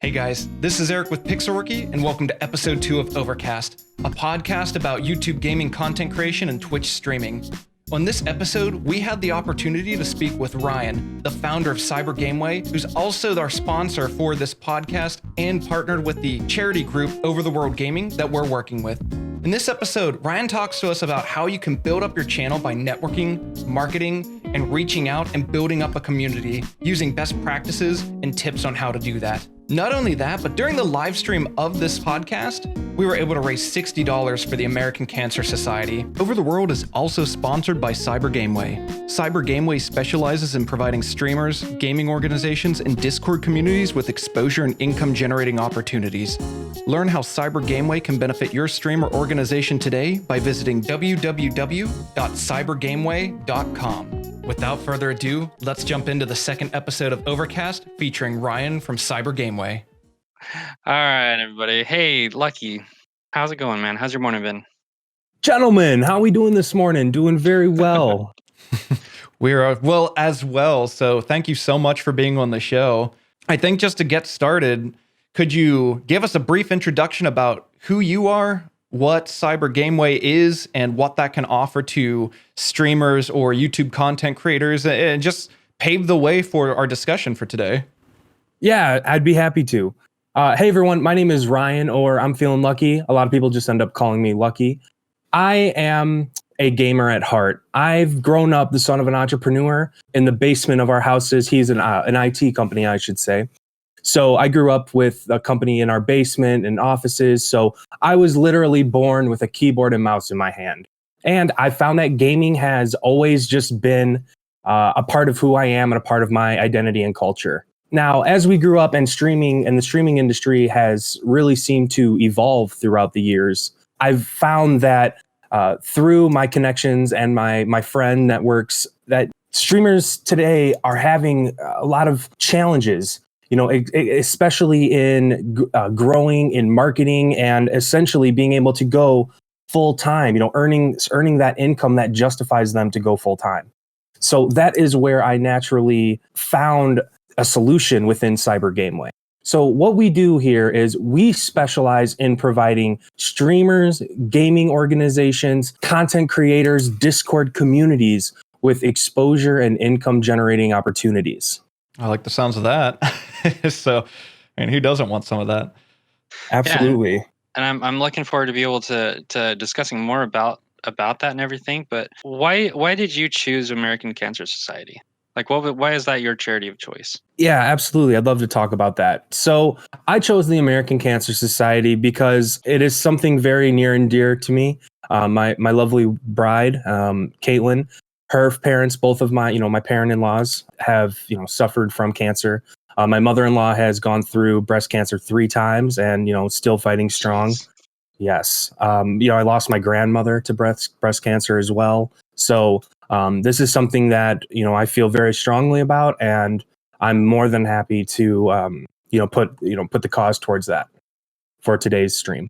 Hey guys, this is Eric with Pixelrookie, and welcome to episode 2 of OverCast, a podcast about YouTube gaming content creation and Twitch streaming. On this episode, we had the opportunity to speak with Ryan, the founder of CyberGameway, who's also our sponsor for this podcast and partnered with the charity group Over the World Gaming that we're working with. In this episode, Ryan talks to us about how you can build up your channel by networking, marketing, and reaching out and building up a community using best practices and tips on how to do that. Not only that, but during the live stream of this podcast, we were able to raise $60 for the American Cancer Society. Over the World is also sponsored by CyberGameway. CyberGameway specializes in providing streamers, gaming organizations, and Discord communities with exposure and income-generating opportunities. Learn how CyberGameway can benefit your stream or organization today by visiting www.cybergameway.com. Without further ado, let's jump into the second episode of Overcast featuring Ryan from CyberGameway. All right, everybody. Hey, Lucky. How's it going, man? How's your morning been? Gentlemen, how are we doing this morning? Doing very well. We are well as well. So thank you so much for being on the show. I think just to get started, could you give us a brief introduction about who you are, what CyberGameway is, and what that can offer to streamers or YouTube content creators, and just pave the way for our discussion for today? Yeah, I'd be happy to. Hey, everyone. My name is Ryan, or ImFeelnLucky. A lot of people just end up calling me Lucky. I am a gamer at heart. I've grown up the son of an entrepreneur in the basement of our houses. He's an IT company, I should say. So I grew up with a company in our basement and offices. So I was literally born with a keyboard and mouse in my hand. And I found that gaming has always just been a part of who I am and a part of my identity and culture. Now, as we grew up and the streaming industry has really seemed to evolve throughout the years, I've found that through my connections and my friend networks, that streamers today are having a lot of challenges. You know, especially in growing in marketing and essentially being able to go full time, you know, earning that income that justifies them to go full time. So that is where I naturally found a solution within CyberGameway. So what we do here is we specialize in providing streamers, gaming organizations, content creators, Discord communities with exposure and income generating opportunities. I like the sounds of that. So, I mean, who doesn't want some of that? Absolutely. Yeah. And I'm looking forward to be able to discussing more about that and everything. But why did you choose American Cancer Society? Like, why is that your charity of choice? Yeah, absolutely. I'd love to talk about that. So I chose the American Cancer Society because it is something very near and dear to me. My lovely bride, Caitlin, her parents, both of my parent-in-laws have, suffered from cancer. My mother-in-law has gone through breast cancer 3 times and, still fighting strong. Jeez. Yes. I lost my grandmother to breast cancer as well. So this is something that, I feel very strongly about, and I'm more than happy to, put the cause towards that for today's stream.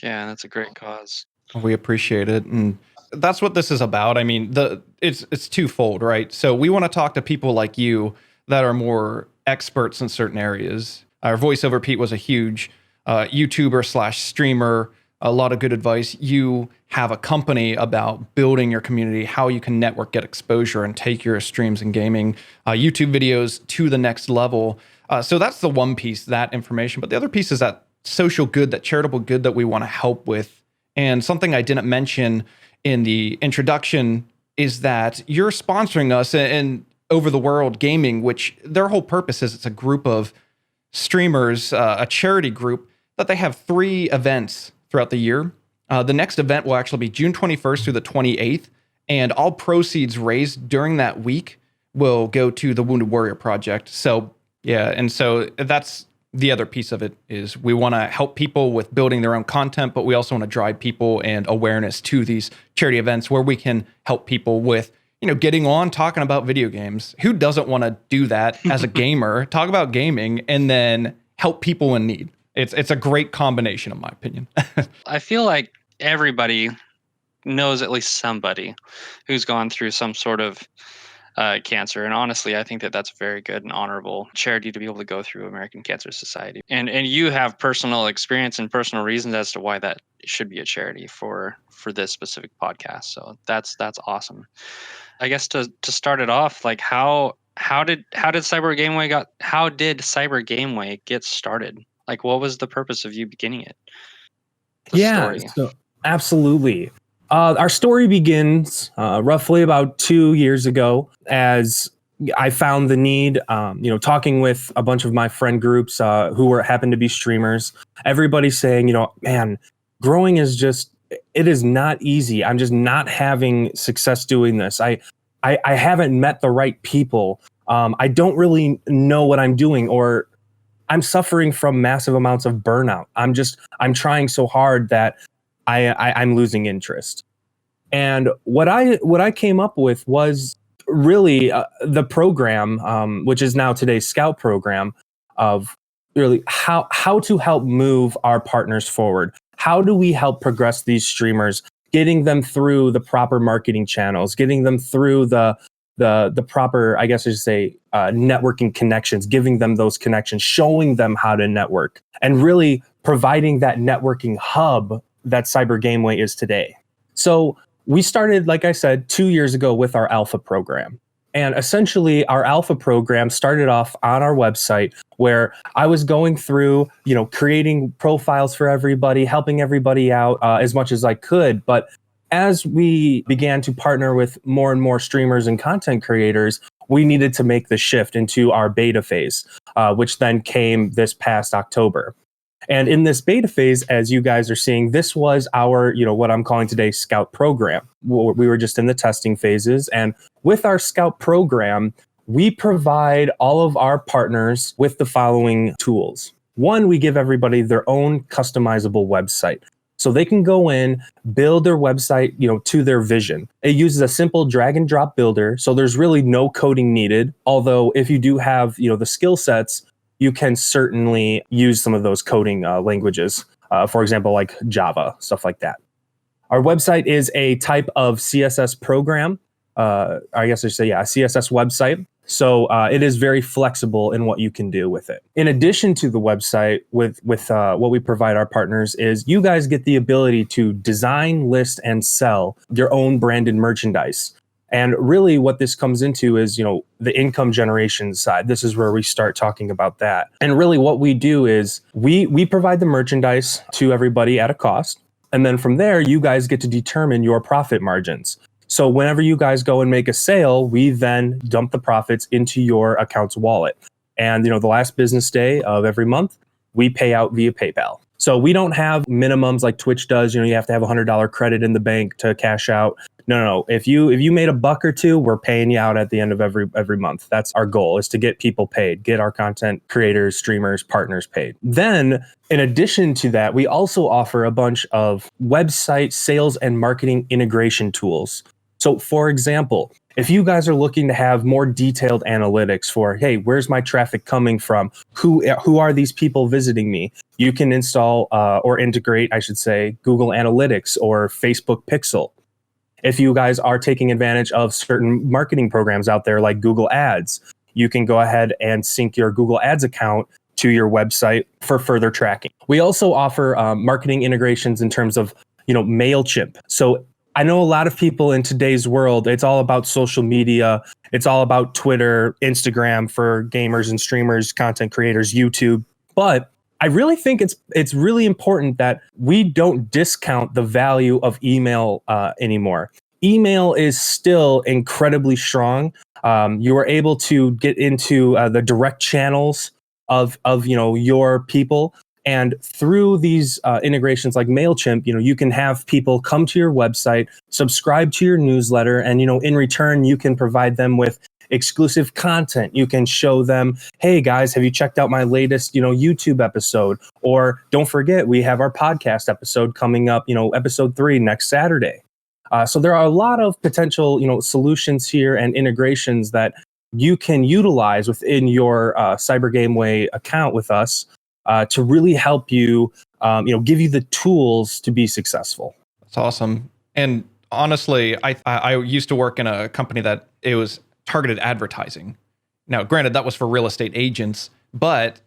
Yeah, that's a great cause. We appreciate it. And that's what this is about. I mean, it's twofold, right? So we want to talk to people like you that are more experts in certain areas. Our voiceover Pete was a huge YouTuber / streamer, a lot of good advice. You have a company about building your community, how you can network, get exposure, and take your streams and gaming YouTube videos to the next level. So that's the one piece, that information. But the other piece is that social good, that charitable good that we want to help with. And something I didn't mention in the introduction is that you're sponsoring us in Over the World Gaming, which their whole purpose is it's a group of streamers, a charity group, that they have 3 events throughout the year. The next event will actually be June 21st through the 28th, and all proceeds raised during that week will go to the Wounded Warrior Project. So, yeah, and so that's the other piece of it, is we want to help people with building their own content, but we also want to drive people and awareness to these charity events where we can help people with, getting on, talking about video games. Who doesn't want to do that as a gamer, talk about gaming, and then help people in need? It's a great combination, in my opinion. I feel like everybody knows at least somebody who's gone through some sort of cancer. And honestly, I think that that's a very good and honorable charity to be able to go through, American Cancer Society. And you have personal experience and personal reasons as to why that should be a charity for this specific podcast. So that's awesome. I guess to start it off, like how did CyberGameway get started? Like, what was the purpose of you beginning it? Story. So absolutely. Our story begins roughly about 2 years ago, as I found the need, talking with a bunch of my friend groups who happened to be streamers. Everybody saying, man, growing it is not easy. I'm just not having success doing this. I haven't met the right people. I don't really know what I'm doing, or I'm suffering from massive amounts of burnout. I'm trying so hard that I'm losing interest. And what I came up with was really the program, which is now today's Scout program, of really how to help move our partners forward. How do we help progress these streamers, getting them through the proper marketing channels, getting them through the proper, I guess I should say, networking connections, giving them those connections, showing them how to network, and really providing that networking hub that CyberGameway is today. So we started, like I said, 2 years ago with our alpha program. And essentially, our alpha program started off on our website, where I was going through, creating profiles for everybody, helping everybody out as much as I could. But as we began to partner with more and more streamers and content creators, we needed to make the shift into our beta phase, which then came this past October. And in this beta phase, as you guys are seeing, this was our, what I'm calling today Scout program. We were just in the testing phases. And with our Scout program, we provide all of our partners with the following tools. One, we give everybody their own customizable website. So they can go in, build their website, to their vision. It uses a simple drag and drop builder. So there's really no coding needed. Although if you do have, the skill sets, you can certainly use some of those coding languages. For example, like Java, stuff like that. Our website is a type of CSS program. I guess I should say, a CSS website. So it is very flexible in what you can do with it. In addition to the website, with what we provide our partners is you guys get the ability to design, list, and sell your own branded merchandise. And really what this comes into is, the income generation side. This is where we start talking about that. And really what we do is we provide the merchandise to everybody at a cost. And then from there, you guys get to determine your profit margins. So whenever you guys go and make a sale, we then dump the profits into your account's wallet. And, the last business day of every month, we pay out via PayPal. So we don't have minimums like Twitch does. You have to have $100 credit in the bank to cash out. No. If you made $1 or $2, we're paying you out at the end of every month. That's our goal, is to get people paid, get our content creators, streamers, partners paid. Then, in addition to that, we also offer a bunch of website sales and marketing integration tools. So, for example, if you guys are looking to have more detailed analytics for, hey, where's my traffic coming from? Who are these people visiting me? You can install or integrate, I should say, Google Analytics or Facebook Pixel. If you guys are taking advantage of certain marketing programs out there like Google Ads, you can go ahead and sync your Google Ads account to your website for further tracking. We also offer marketing integrations in terms of, MailChimp. So I know a lot of people in today's world, it's all about social media. It's all about Twitter, Instagram for gamers and streamers, content creators, YouTube. But I really think it's really important that we don't discount the value of email anymore. Email is still incredibly strong. You are able to get into the direct channels of your people. And through these integrations like MailChimp, you can have people come to your website, subscribe to your newsletter, and, in return, you can provide them with exclusive content. You can show them, hey guys, have you checked out my latest, YouTube episode? Or don't forget, we have our podcast episode coming up, episode 3 next Saturday. So there are a lot of potential, solutions here and integrations that you can utilize within your CyberGameway account with us. To really help you, give you the tools to be successful. That's awesome. And honestly, I used to work in a company that it was targeted advertising. Now, granted, that was for real estate agents, but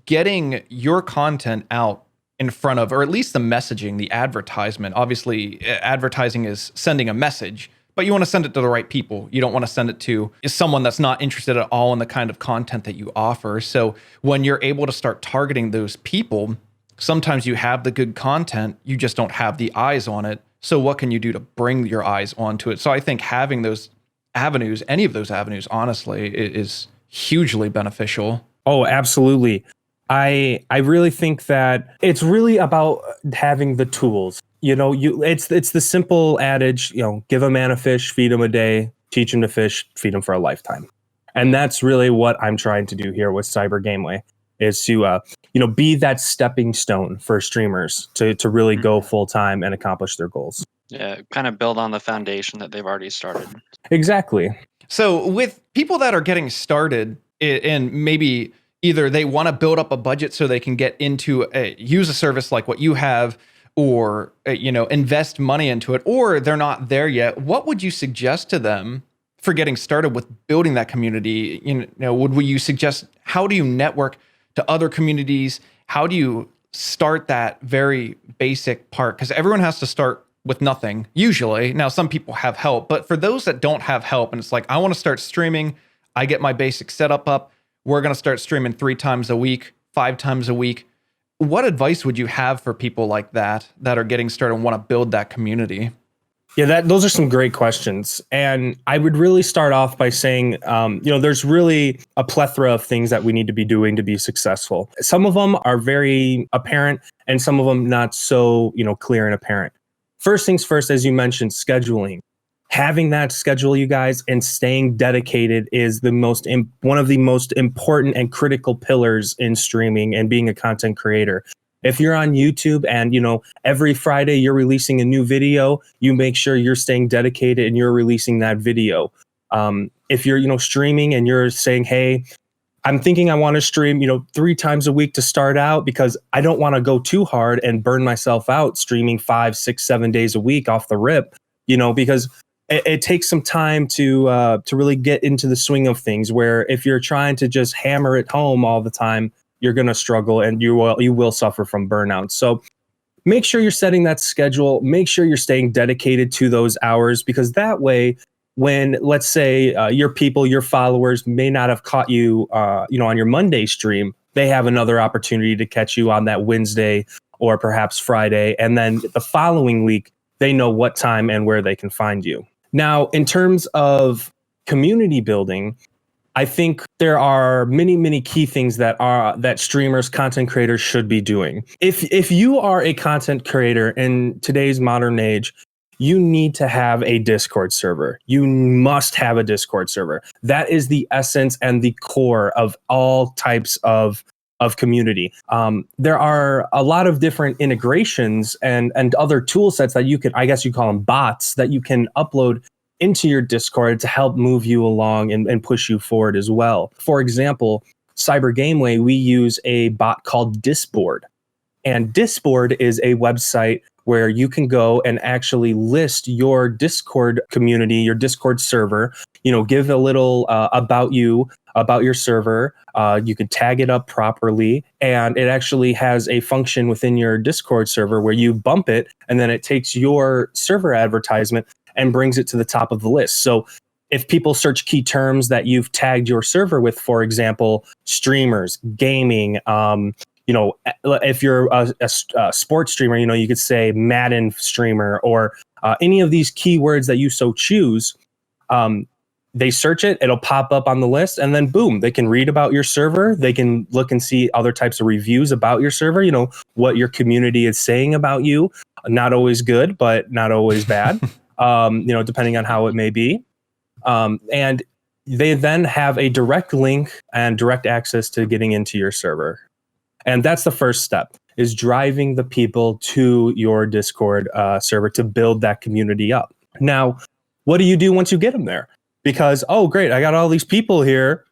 getting your content out in front of, or at least the messaging, the advertisement. Obviously, advertising is sending a message, but you want to send it to the right people. You don't want to send it to someone that's not interested at all in the kind of content that you offer. So when you're able to start targeting those people, sometimes you have the good content, you just don't have the eyes on it. So what can you do to bring your eyes onto it? So I think having those avenues, any of those avenues, honestly, is hugely beneficial. Oh, absolutely. I really think that it's really about having the tools. It's the simple adage, give a man a fish, feed him a day, teach him to fish, feed him for a lifetime. And that's really what I'm trying to do here with CyberGameway, is to be that stepping stone for streamers to really go full time and accomplish their goals. Yeah, kind of build on the foundation that they've already started. Exactly. So with people that are getting started and maybe either they want to build up a budget so they can get into use a service like what you have, or invest money into it, or they're not there yet, what would you suggest to them for getting started with building that community? Would you suggest, how do you network to other communities? How do you start that very basic part? Because everyone has to start with nothing usually. Now, some people have help, but for those that don't have help, and it's like, I want to start streaming, I get my basic setup up, we're going to start streaming 3 times a week, 5 times a week. What advice would you have for people like that are getting started and want to build that community? Yeah, those are some great questions. And I would really start off by saying, there's really a plethora of things that we need to be doing to be successful. Some of them are very apparent and some of them not so, clear and apparent. First things first, as you mentioned, scheduling. Having that schedule, you guys, and staying dedicated is one of the most important and critical pillars in streaming and being a content creator. If you're on YouTube and, every Friday you're releasing a new video, you make sure you're staying dedicated and you're releasing that video. If you're, streaming and you're saying, hey, I'm thinking I want to stream, 3 times a week to start out because I don't want to go too hard and burn myself out streaming 5, 6, 7 days a week off the rip, because it takes some time to really get into the swing of things, where if you're trying to just hammer it home all the time, you're going to struggle and you will suffer from burnout. So make sure you're setting that schedule. Make sure you're staying dedicated to those hours, because that way, when, let's say, your people, your followers may not have caught you, on your Monday stream, they have another opportunity to catch you on that Wednesday or perhaps Friday. And then the following week, they know what time and where they can find you. Now, in terms of community building, I think there are many, many key things that streamers, content creators should be doing. If you are a content creator in today's modern age, you need to have a Discord server. You must have a Discord server. That is the essence and the core of all types of community. There are a lot of different integrations and other tool sets that you can, I guess you call them bots, that you can upload into your Discord to help move you along and push you forward as well. For example, CyberGameway, we use a bot called Disboard. And Disboard is a website where you can go and actually list your Discord community, your Discord server, give a little about you, about your server. You can tag it up properly, and it actually has a function within your Discord server where you bump it, and then it takes your server advertisement and brings it to the top of the list. So if people search key terms that you've tagged your server with, for example, streamers, gaming, if you're a sports streamer, you could say Madden streamer or any of these keywords that you so choose. They search it, it'll pop up on the list, and then boom, they can read about your server. They can look and see other types of reviews about your server, what your community is saying about you. Not always good, but not always bad, depending on how it may be. And they then have a direct link and direct access to getting into your server. And that's the first step, is driving the people to your Discord server to build that community up. Now, what do you do once you get them there? Because, oh, great, I got all these people here.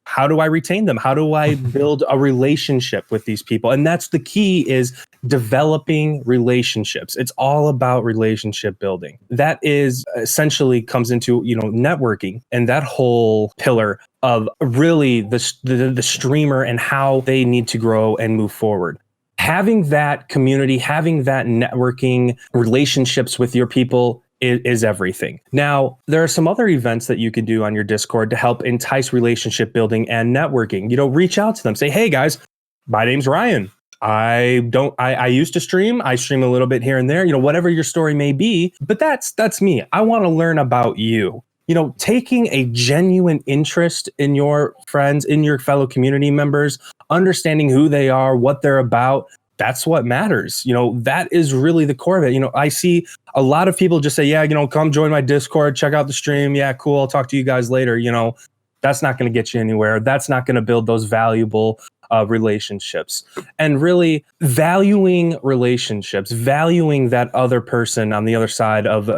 How do I retain them? How do I build a relationship with these people? And that's the key, is developing relationships. It's all about relationship building. That is essentially comes into, networking and that whole pillar of really the streamer and how they need to grow and move forward. Having that community, having that networking relationships with your people is everything. Now, there are some other events that you can do on your Discord to help entice relationship building and networking. Reach out to them. Say, hey guys, my name's Ryan. I used to stream. I stream a little bit here and there, whatever your story may be, but that's me. I want to learn about you. Taking a genuine interest in your friends, in your fellow community members, understanding who they are, what they're about, that's what matters. That is really the core of it. I see a lot of people just say, yeah, come join my Discord, check out the stream. Yeah, cool. I'll talk to you guys later. That's not going to get you anywhere. That's not going to build those valuable relationships. And really valuing relationships, valuing that other person on the other side of,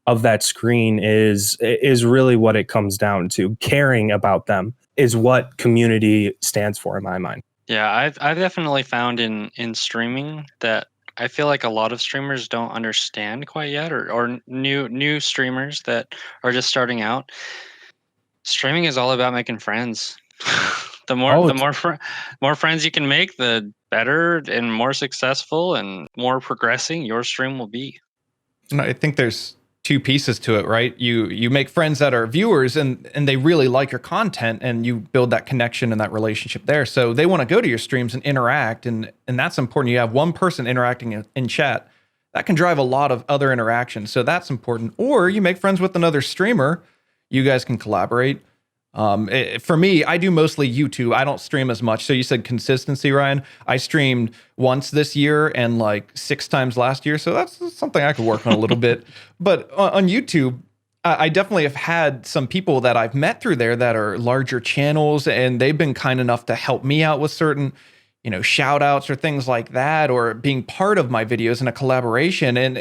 of that screen is really what it comes down to. Caring about them is what community stands for in my mind. Yeah, I've definitely found in streaming that I feel like a lot of streamers don't understand quite yet, or new streamers that are just starting out. Streaming is all about making friends. The more friends you can make, the better and more successful and more progressing your stream will be. And I think there's two pieces to it, right? You make friends that are viewers and they really like your content, and you build that connection and that relationship there. So they want to go to your streams and interact, and that's important. You have one person interacting in chat. That can drive a lot of other interactions. So that's important. Or you make friends with another streamer. You guys can collaborate. For me, I do mostly YouTube. I don't stream as much. So you said consistency, Ryan. I streamed once this year and like 6 times last year. So that's something I could work on a little bit. But on YouTube, I definitely have had some people that I've met through there that are larger channels, and they've been kind enough to help me out with certain, shout outs or things like that, or being part of my videos in a collaboration. And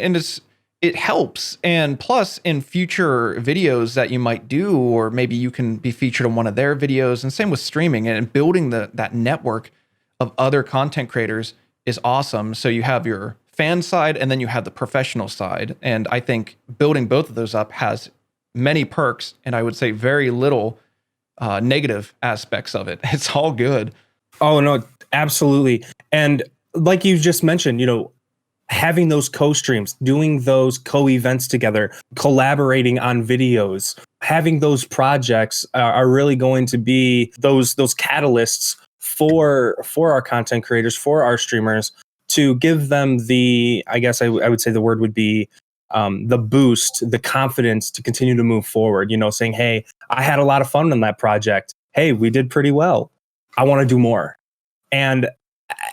it helps. And plus, in future videos that you might do, or maybe you can be featured on one of their videos, and same with streaming, and building that network of other content creators is awesome. So you have your fan side and then you have the professional side. And I think building both of those up has many perks, and I would say very little negative aspects of it. It's all good. Oh, no, absolutely. And like you just mentioned, having those co-streams, doing those co-events together, collaborating on videos, having those projects are really going to be those catalysts for our content creators, for our streamers, to give them the, I guess I would say the word would be the boost, the confidence to continue to move forward, saying, hey, I had a lot of fun on that project. Hey, we did pretty well. I want to do more. And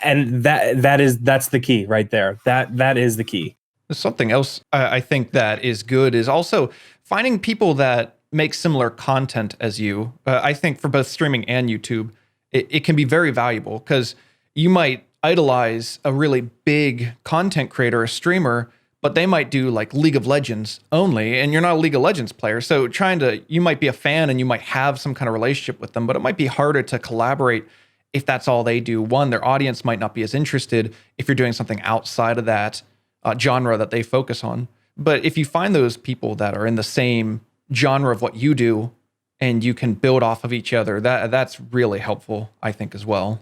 that's the key right there. That is the key. Something else I think that is good is also finding people that make similar content as you. I think for both streaming and YouTube, it can be very valuable, because you might idolize a really big content creator, a streamer, but they might do like League of Legends only, and you're not a League of Legends player. So you might be a fan and you might have some kind of relationship with them, but it might be harder to collaborate if that's all they do. One, their audience might not be as interested if you're doing something outside of that genre that they focus on. But if you find those people that are in the same genre of what you do, and you can build off of each other, that's really helpful, I think, as well.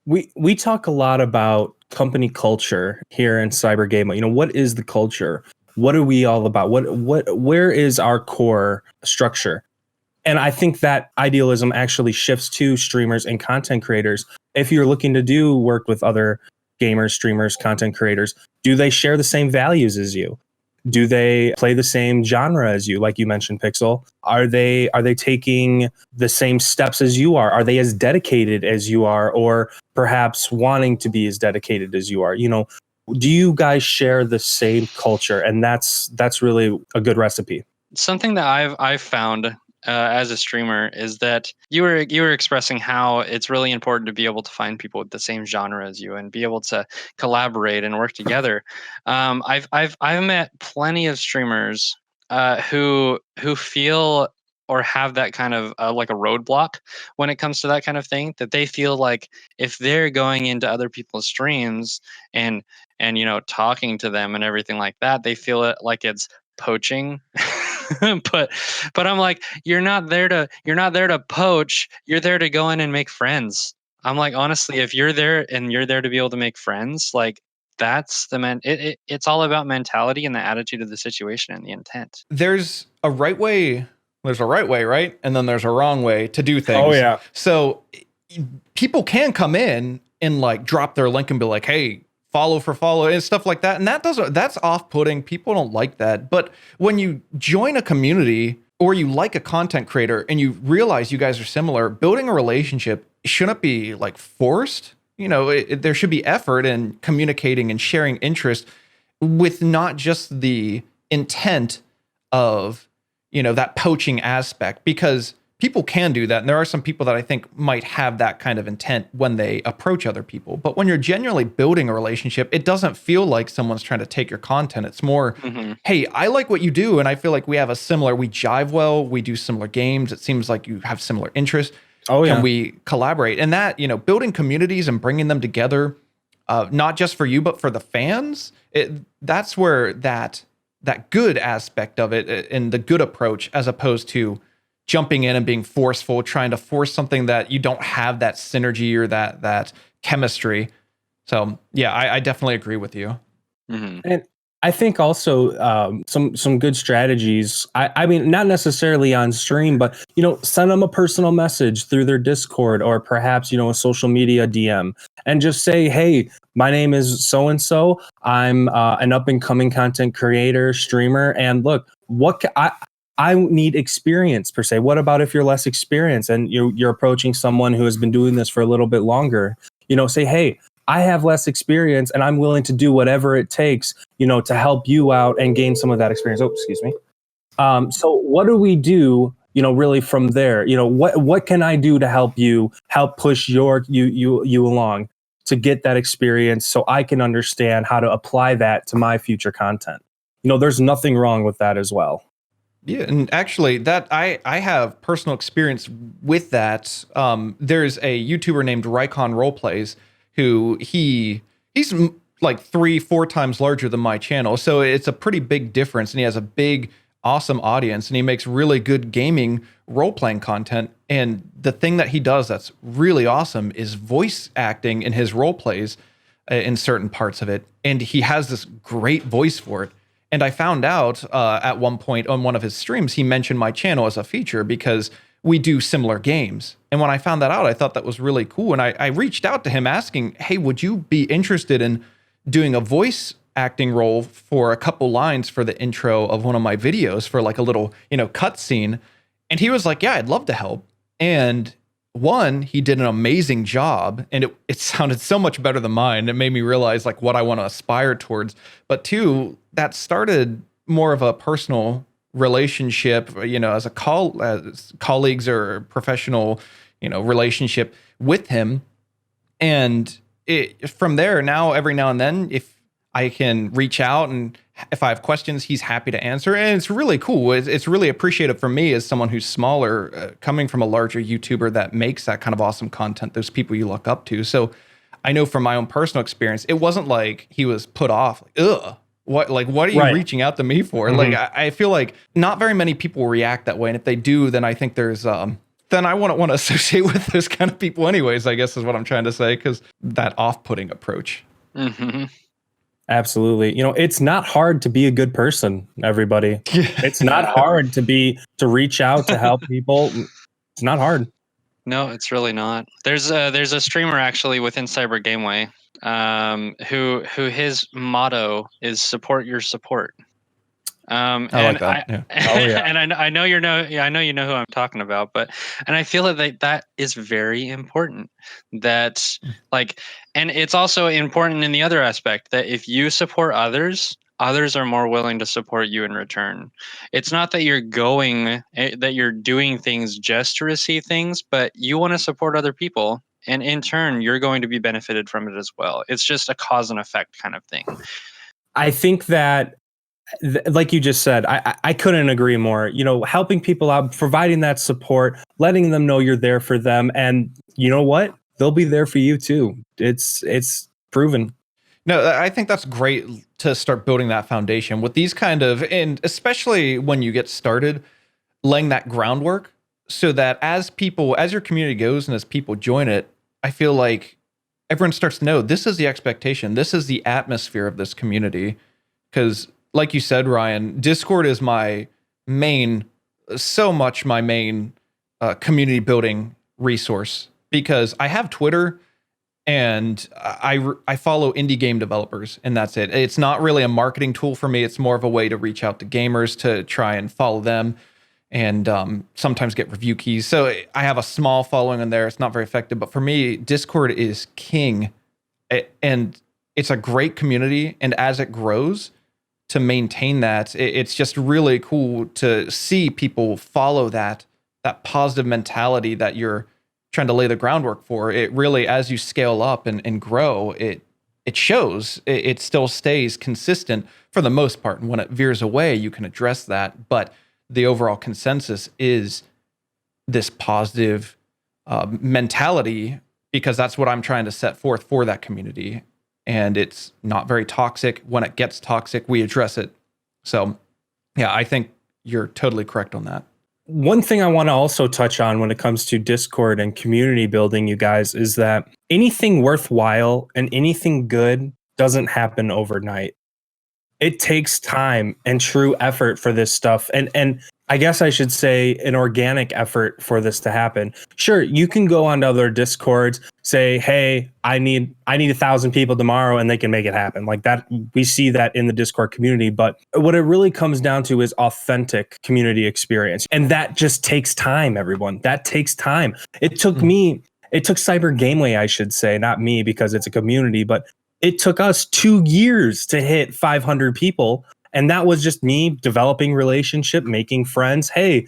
We talk a lot about company culture here in CyberGameway. What is the culture? What are we all about? Where is our core structure? And I think that idealism actually shifts to streamers and content creators. If you're looking to do work with other gamers, streamers, content creators, do they share the same values as you? Do they play the same genre as you? Like you mentioned, Pixel. Are they taking the same steps as you are? Are they as dedicated as you are, or perhaps wanting to be as dedicated as you are? Do you guys share the same culture? And that's really a good recipe. Something that I've found as a streamer is that you were expressing how it's really important to be able to find people with the same genre as you and be able to collaborate and work together. I've met plenty of streamers who feel, or have that kind of like a roadblock when it comes to that kind of thing, that they feel like if they're going into other people's streams and talking to them and everything like that, they feel it like it's poaching. but I'm like, you're not there to poach, you're there to go in and make friends. I'm like, honestly, if you're there and you're there to be able to make friends, like that's it's all about mentality and the attitude of the situation and the intent. There's a right way, right? And then there's a wrong way to do things. Oh yeah. So people can come in and like drop their link and be like, hey, follow for follow and stuff like that. And that's off-putting. People don't like that. But when you join a community or you like a content creator and you realize you guys are similar, building a relationship shouldn't be like forced. There should be effort in communicating and sharing interest with not just the intent of, that poaching aspect, because people can do that. And there are some people that I think might have that kind of intent when they approach other people. But when you're genuinely building a relationship, it doesn't feel like someone's trying to take your content. It's more, hey, I like what you do. And I feel like we jive well. We do similar games. It seems like you have similar interests. Oh yeah. Can we collaborate? And that, building communities and bringing them together, not just for you, but for the fans, that's where that good aspect of it and the good approach, as opposed to jumping in and being forceful, trying to force something that you don't have that synergy or that chemistry. So yeah, I definitely agree with you. And I think also some good strategies. I mean, not necessarily on stream, but send them a personal message through their Discord or perhaps a social media DM, and just say, hey, my name is so and so. I'm an up and coming content creator, streamer, and look, I need experience per se. What about if you're less experienced and you're approaching someone who has been doing this for a little bit longer? Say, hey, I have less experience and I'm willing to do whatever it takes, to help you out and gain some of that experience. Oh, excuse me. So what do we do, really from there? What can I do to help push you along to get that experience so I can understand how to apply that to my future content? There's nothing wrong with that as well. Yeah, and actually, that I have personal experience with that. There's a YouTuber named Rycon Roleplays who he's like 3-4 times larger than my channel, so it's a pretty big difference. And he has a big, awesome audience, and he makes really good gaming role-playing content. And the thing that he does that's really awesome is voice acting in his role plays in certain parts of it, and he has this great voice for it. And I found out at one point on one of his streams, he mentioned my channel as a feature because we do similar games. And when I found that out, I thought that was really cool. And I reached out to him asking, hey, would you be interested in doing a voice acting role for a couple lines for the intro of one of my videos for like a little, cut scene? And he was like, yeah, I'd love to help. And one, he did an amazing job, and it sounded so much better than mine. It made me realize like what I want to aspire towards. But two, that started more of a personal relationship, as as colleagues or professional, relationship with him. And from there, now every now and then, if I can reach out and if I have questions, he's happy to answer. And it's really cool. It's really appreciative for me as someone who's smaller, coming from a larger YouTuber that makes that kind of awesome content, those people you look up to. So I know from my own personal experience, it wasn't like he was put off. Like, ugh. What are you reaching out to me for? Mm-hmm. Like, I feel like not very many people react that way. And if they do, then I think there's, then I wouldn't want to associate with those kind of people anyways, I guess is what I'm trying to say. Cause that off-putting approach. Mm-hmm. Absolutely. It's not hard to be a good person, everybody. It's not hard to reach out to help people. It's not hard. No, it's really not. There's a streamer actually within CyberGameway, who his motto is support your support. I like that. Yeah. Oh, yeah. And I know you know who I'm talking about, and I feel that is very important. That and it's also important in the other aspect that if you support others are more willing to support you in return. It's not that you're doing things just to receive things, but you want to support other people, and in turn, you're going to be benefited from it as well. It's just a cause and effect kind of thing. I think that like you just said, I couldn't agree more. You know, helping people out, providing that support, letting them know you're there for them, and you know what, they'll be there for you too. It's proven. No, I think that's great to start building that foundation with these kind of, and especially when you get started, laying that groundwork so that as your community goes and as people join it, I feel like everyone starts to know this is the expectation, this is the atmosphere of this community. Because, like you said, Ryan, Discord is my main community building resource because I have Twitter and I follow indie game developers, and that's it. It's not really a marketing tool for me. It's more of a way to reach out to gamers to try and follow them and sometimes get review keys. So I have a small following on there. It's not very effective, but for me, Discord is king, and it's a great community. And as it grows, to maintain that, it's just really cool to see people follow that positive mentality that you're trying to lay the groundwork for. It really, as you scale up and grow, it shows. It still stays consistent for the most part. And when it veers away, you can address that. But the overall consensus is this positive mentality, because that's what I'm trying to set forth for that community. And it's not very toxic. When it gets toxic, we address it. So, yeah, I think you're totally correct on that. One thing I want to also touch on when it comes to Discord and community building, you guys, is that anything worthwhile and anything good doesn't happen overnight. It takes time and true effort for this stuff. And I guess I should say an organic effort for this to happen. Sure, you can go onto other Discords, say, hey, I need 1,000 people tomorrow, and they can make it happen. Like that, we see that in the Discord community. But what it really comes down to is authentic community experience. And that just takes time, everyone. That takes time. It took CyberGameway, I should say, not me, because it's a community, but it took us 2 years to hit 500 people. And that was just me developing relationship, making friends. Hey,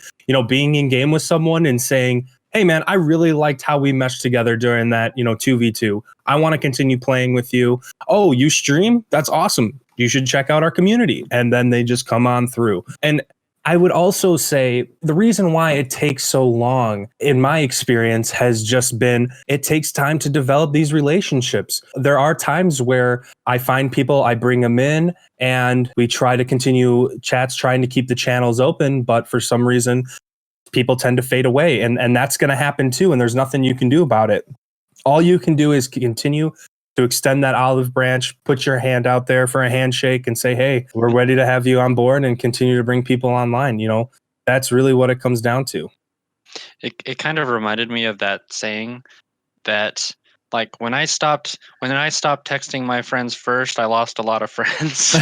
being in game with someone and saying, hey man, I really liked how we meshed together during that, 2v2. I want to continue playing with you. Oh, you stream? That's awesome. You should check out our community. And then they just come on through. And I would also say the reason why it takes so long, in my experience, has just been it takes time to develop these relationships. There are times where I find people, I bring them in, and we try to continue chats, trying to keep the channels open. But for some reason, people tend to fade away. And that's going to happen too. And there's nothing you can do about it. All you can do is continue to extend that olive branch, put your hand out there for a handshake and say, hey, we're ready to have you on board, and continue to bring people online. That's really what it comes down to. It kind of reminded me of that saying that, like, when I stopped texting my friends first, I lost a lot of friends.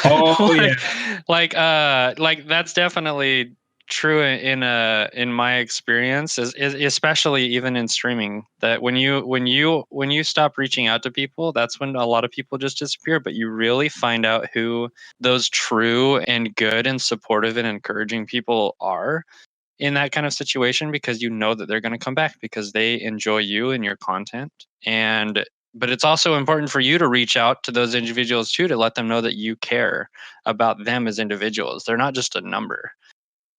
Oh yeah. Like that's definitely true in my experience, is especially even in streaming, that when you stop reaching out to people, that's when a lot of people just disappear. But you really find out who those true and good and supportive and encouraging people are in that kind of situation, because you know that they're going to come back because they enjoy you and your content. But it's also important for you to reach out to those individuals too, to let them know that you care about them as individuals. They're not just a number.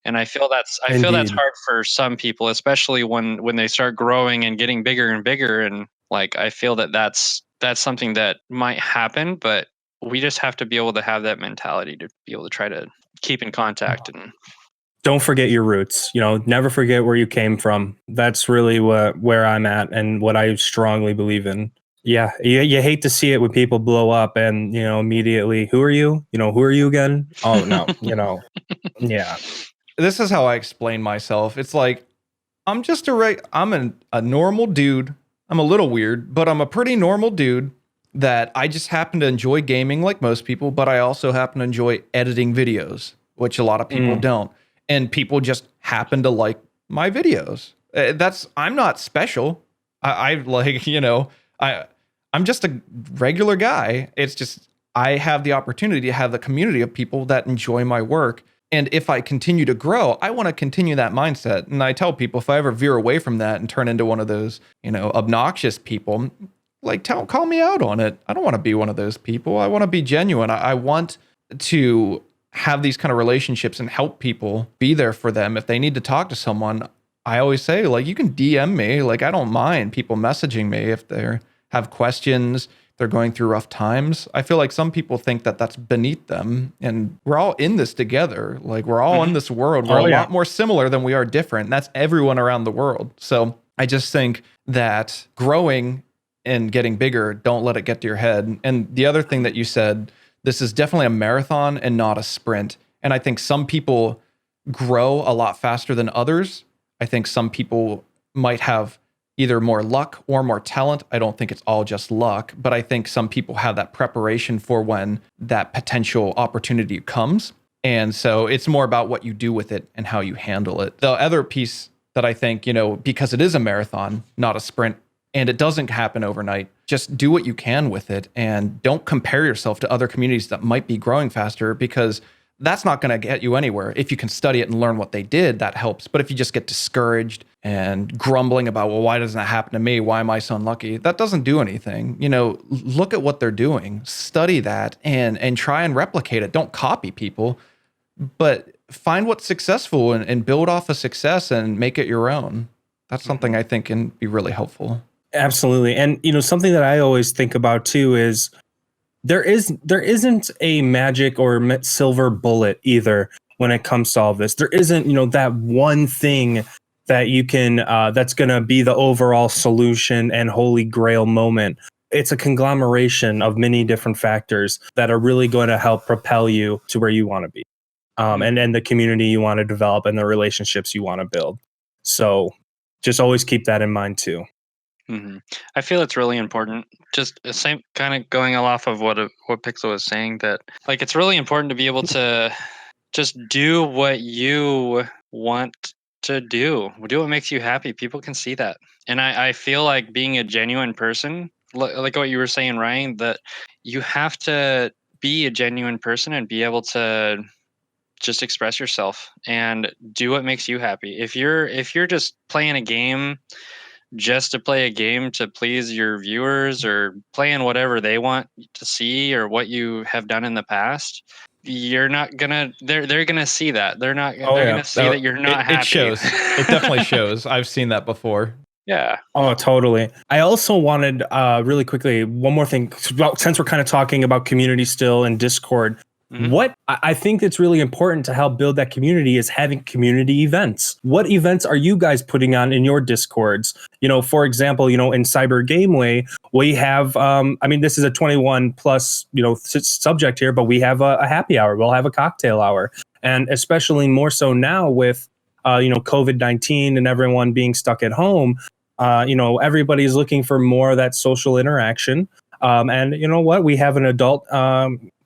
And I feel that's hard for some people, especially when they start growing and getting bigger and bigger. And like, I feel that's something that might happen, but we just have to be able to have that mentality to be able to try to keep in contact. And don't forget your roots. Never forget where you came from. That's really where I'm at and what I strongly believe in. Yeah, you hate to see it when people blow up and immediately, who are you? Who are you again? Oh no, yeah. This is how I explain myself. It's like, I'm just I'm a normal dude. I'm a little weird, but I'm a pretty normal dude that I just happen to enjoy gaming like most people, but I also happen to enjoy editing videos, which a lot of people don't. And people just happen to like my videos. I'm not special. I'm just a regular guy. It's just, I have the opportunity to have the community of people that enjoy my work. And if I continue to grow, I want to continue that mindset. And I tell people, if I ever veer away from that and turn into one of those, obnoxious people, like, call me out on it. I don't want to be one of those people. I want to be genuine. I want to have these kind of relationships and help people, be there for them. If they need to talk to someone, I always say, like, you can DM me. Like, I don't mind people messaging me if they have questions, they're going through rough times. I feel like some people think that that's beneath them, and we're all in this together. Like, we're all in this world. We're a lot more similar than we are different. And that's everyone around the world. So I just think that growing and getting bigger, don't let it get to your head. And the other thing that you said, this is definitely a marathon and not a sprint. And I think some people grow a lot faster than others. I think some people might have either more luck or more talent. I don't think it's all just luck, but I think some people have that preparation for when that potential opportunity comes. And so it's more about what you do with it and how you handle it. The other piece that I think, because it is a marathon, not a sprint, and it doesn't happen overnight, just do what you can with it and don't compare yourself to other communities that might be growing faster, because that's not going to get you anywhere. If you can study it and learn what they did, that helps. But if you just get discouraged and grumbling about, well, why doesn't that happen to me? Why am I so unlucky? That doesn't do anything. Look at what they're doing, study that, and try and replicate it. Don't copy people, but find what's successful and build off of success and make it your own. That's something I think can be really helpful. Absolutely. And, something that I always think about too is there isn't a magic or silver bullet either when it comes to all of this. There isn't, that one thing that you can, that's going to be the overall solution and holy grail moment. It's a conglomeration of many different factors that are really going to help propel you to where you want to be. And the community you want to develop and the relationships you want to build. So just always keep that in mind too. Mm-hmm. I feel it's really important. Just the same kind of going off of what Pixel was saying, that like it's really important to be able to just do what you want to do. Do what makes you happy. People can see that, and I feel like being a genuine person, like what you were saying, Ryan, that you have to be a genuine person and be able to just express yourself and do what makes you happy. If you're just playing a game just to play a game to please your viewers, or playing whatever they want to see or what you have done in the past, you're not gonna they're gonna see that. They're gonna see that you're not happy. It shows. It definitely shows. I've seen that before. Yeah. Oh, totally. I also wanted really quickly, one more thing, since we're kind of talking about community still and Discord. What I think that's really important to help build that community is having community events. What events are you guys putting on in your Discords? For example, in CyberGameway, we have, this is a 21 plus, subject here, but we have a happy hour. We'll have a cocktail hour. And especially more so now with, COVID-19 and everyone being stuck at home, everybody's looking for more of that social interaction. And you know what? We have an adult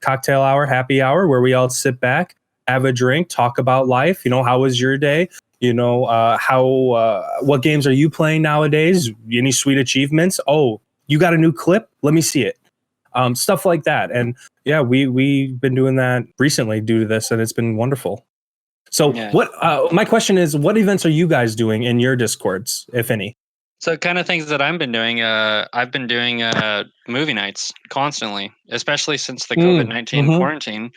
cocktail hour, happy hour, where we all sit back, have a drink, talk about life. How was your day? What games are you playing nowadays? Any sweet achievements? Oh, you got a new clip? Let me see it. Stuff like that. And yeah, we've been doing that recently due to this, and it's been wonderful. So my question is, what events are you guys doing in your Discords, if any? So kind of things that I've been doing, movie nights constantly, especially since the COVID-19 quarantine.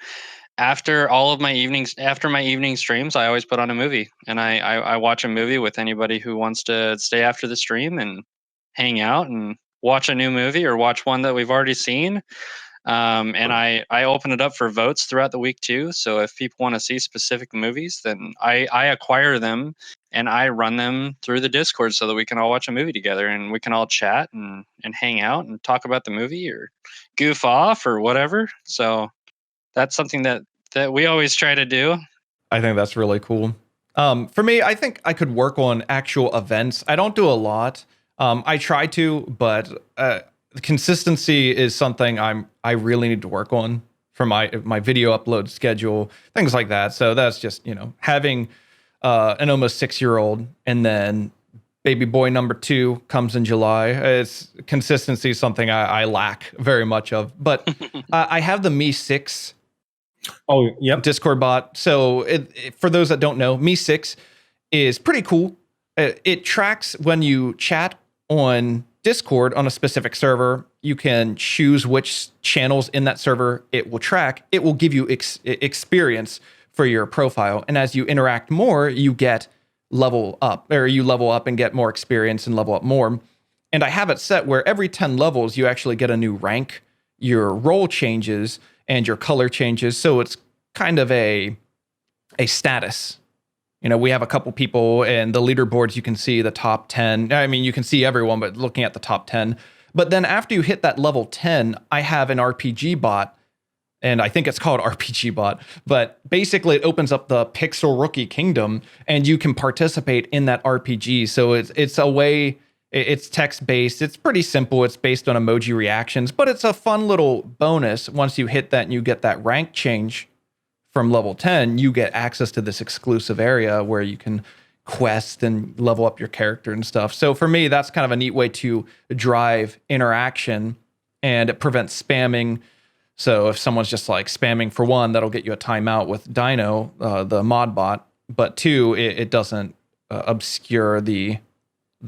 After my evening streams, I always put on a movie, and I watch a movie with anybody who wants to stay after the stream and hang out and watch a new movie or watch one that we've already seen. And I open it up for votes throughout the week too. So if people want to see specific movies, then I acquire them and I run them through the Discord so that we can all watch a movie together and we can all chat and hang out and talk about the movie or goof off or whatever. So that's something that we always try to do. I think that's really cool. For me, I think I could work on actual events. I don't do a lot. I try to, but consistency is something I really need to work on for my video upload schedule, things like that. So that's just, having an almost 6-year-old, and then baby boy number 2 comes in July. It's consistency is something I lack very much of, but I have the Me 6 Discord bot. So for those that don't know, Me 6 is pretty cool. It tracks when you chat on Discord on a specific server. You can choose which channels in that server it will track. It will give you experience for your profile. And as you interact more, you get level up, or you level up and get more experience and level up more. And I have it set where every 10 levels, you actually get a new rank, your role changes, and your color changes. So it's kind of a status. You know, we have a couple people and the leaderboards, you can see the top 10. I mean, you can see everyone, but looking at the top 10. But then after you hit that level 10, I have an RPG bot, and I think it's called RPG bot, but basically it opens up the Pixel Rookie Kingdom and you can participate in that RPG. So it's a way, it's text-based. It's pretty simple. It's based on emoji reactions, but it's a fun little bonus. Once you hit that and you get that rank change from level 10, you get access to this exclusive area where you can quest and level up your character and stuff. So for me, that's kind of a neat way to drive interaction, and it prevents spamming. So if someone's just like spamming, for one, that'll get you a timeout with Dino, the mod bot, but two, it doesn't obscure the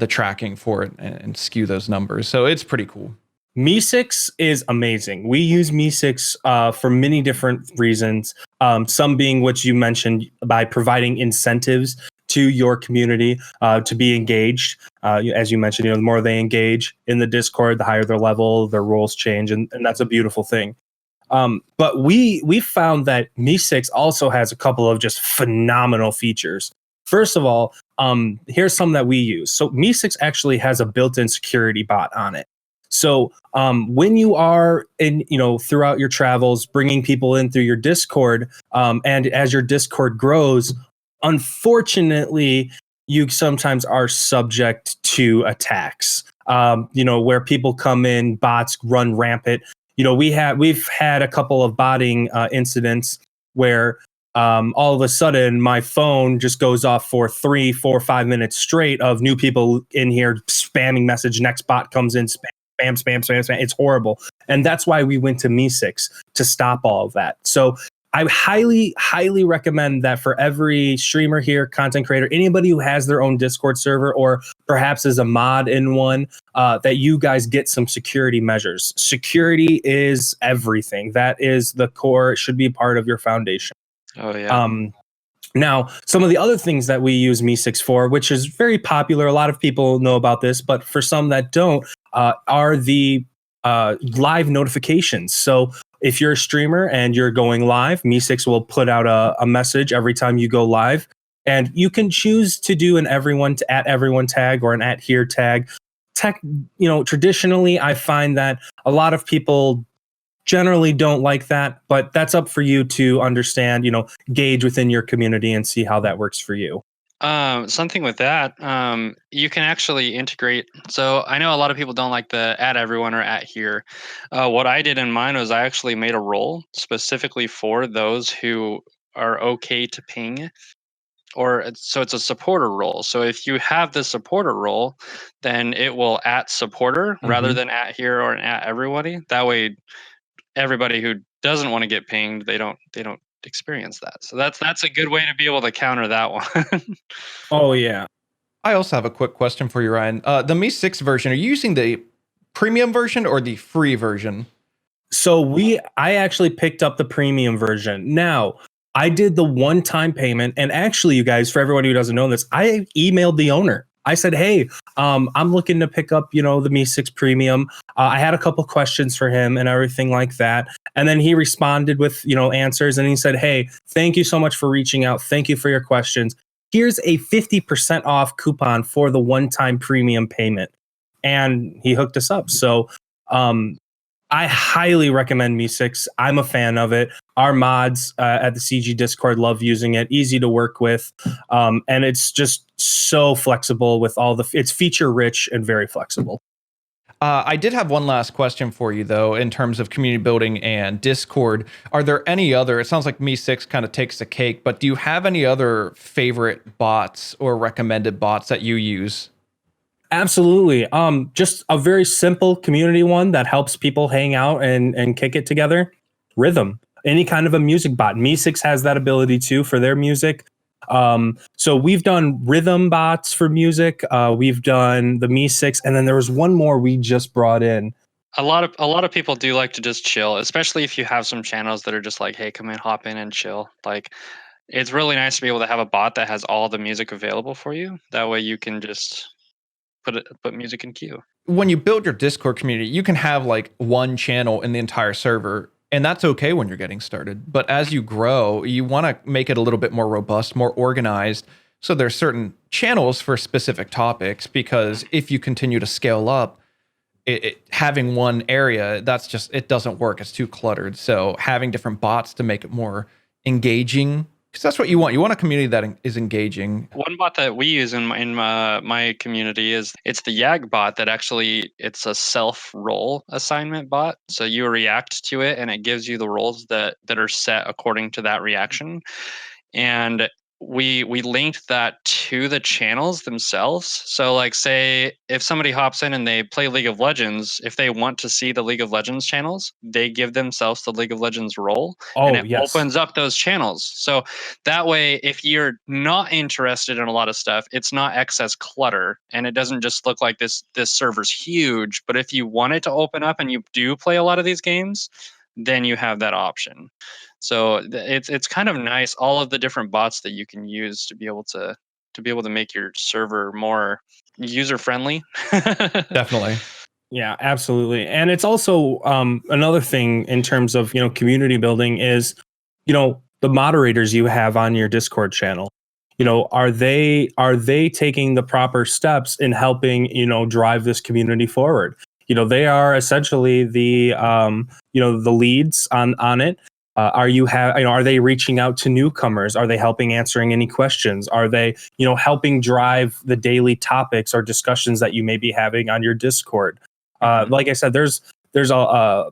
tracking for it and skew those numbers. So it's pretty cool. Me6 is amazing. We use Me6 for many different reasons. Some being what you mentioned, by providing incentives to your community to be engaged. As you mentioned, the more they engage in the Discord, the higher their level, their roles change, and that's a beautiful thing. But we found that Me6 also has a couple of just phenomenal features. First of all, here's some that we use. So Me6 actually has a built-in security bot on it. So when you are throughout your travels, bringing people in through your Discord, and as your Discord grows, unfortunately, you sometimes are subject to attacks. Where people come in, bots run rampant. We've had a couple of botting incidents where all of a sudden my phone just goes off for 3, 4, 5 minutes straight of new people in here spamming message. Next bot comes in, spam. It's horrible. And that's why we went to Me6 to stop all of that. So I highly, highly recommend that for every streamer here, content creator, anybody who has their own Discord server or perhaps is a mod in one, that you guys get some security measures. Security is everything. That is the core. It should be a part of your foundation. Oh, yeah. Now, some of the other things that we use Me6 for, which is very popular, a lot of people know about this, but for some that don't, are the live notifications. So if you're a streamer and you're going live, Me6 will put out a message every time you go live, and you can choose to do an everyone tag or an @here tag. Traditionally, I find that a lot of people generally don't like that, but that's up for you to understand, gauge within your community and see how that works for you. Something with that, you can actually integrate. So I know a lot of people don't like the @everyone or @here. What I did in mine was I actually made a role specifically for those who are okay to ping, so it's a supporter role. So if you have the supporter role, then it will @supporter rather than @here or @everybody. That way, everybody who doesn't want to get pinged, they don't experience that. So that's a good way to be able to counter that one. Oh yeah. I also have a quick question for you, Ryan. The Me6 version, are you using the premium version or the free version? So I actually picked up the premium version. Now, I did the one-time payment, and actually, you guys, for everyone who doesn't know this, I emailed the owner. I said, hey, I'm looking to pick up, the Me6 Premium. I had a couple questions for him and everything like that. And then he responded with, answers. And he said, hey, thank you so much for reaching out. Thank you for your questions. Here's a 50% off coupon for the one-time premium payment. And he hooked us up. So I highly recommend Me6. I'm a fan of it. Our mods at the CG Discord love using it. Easy to work with. And it's just so flexible with it's feature rich and very flexible. I did have one last question for you, though, in terms of community building and Discord. Are there any other, it sounds like Me6 kind of takes the cake, but do you have any other favorite bots or recommended bots that you use? Absolutely. Just a very simple community one that helps people hang out and kick it together. Rhythm. Any kind of a music bot. Me6 has that ability too for their music. So we've done rhythm bots for music. We've done the Me6, and then there was one more we just brought in. A lot of people do like to just chill, especially if you have some channels that are just like, hey, come in, hop in and chill. Like, it's really nice to be able to have a bot that has all the music available for you. That way you can just put music in queue. When you build your Discord community, you can have like one channel in the entire server, and that's okay when you're getting started. But as you grow, you want to make it a little bit more robust, more organized. So there's certain channels for specific topics, because if you continue to scale up, having one area, it doesn't work. It's too cluttered. So having different bots to make it more engaging, because that's what you want. You want a community that is engaging. One bot that we use in my community it's the YAG bot that actually, it's a self role assignment bot. So you react to it and it gives you the roles that are set according to that reaction. And we linked that to the channels themselves. So like, say if somebody hops in and they play League of Legends, if they want to see the League of Legends channels, they give themselves the League of Legends role, and it opens up those channels. So that way, if you're not interested in a lot of stuff, it's not excess clutter, and it doesn't just look like this server's huge. But if you want it to open up and you do play a lot of these games, then you have that option. So it's kind of nice, all of the different bots that you can use to be able to make your server more user friendly. Definitely. Yeah, absolutely. And it's also another thing in terms of, community building is, the moderators you have on your Discord channel. Are they taking the proper steps in helping, drive this community forward? They are essentially the the leads on it. Are they reaching out to newcomers? Are they helping answering any questions? Are they, helping drive the daily topics or discussions that you may be having on your Discord? Like I said, there's a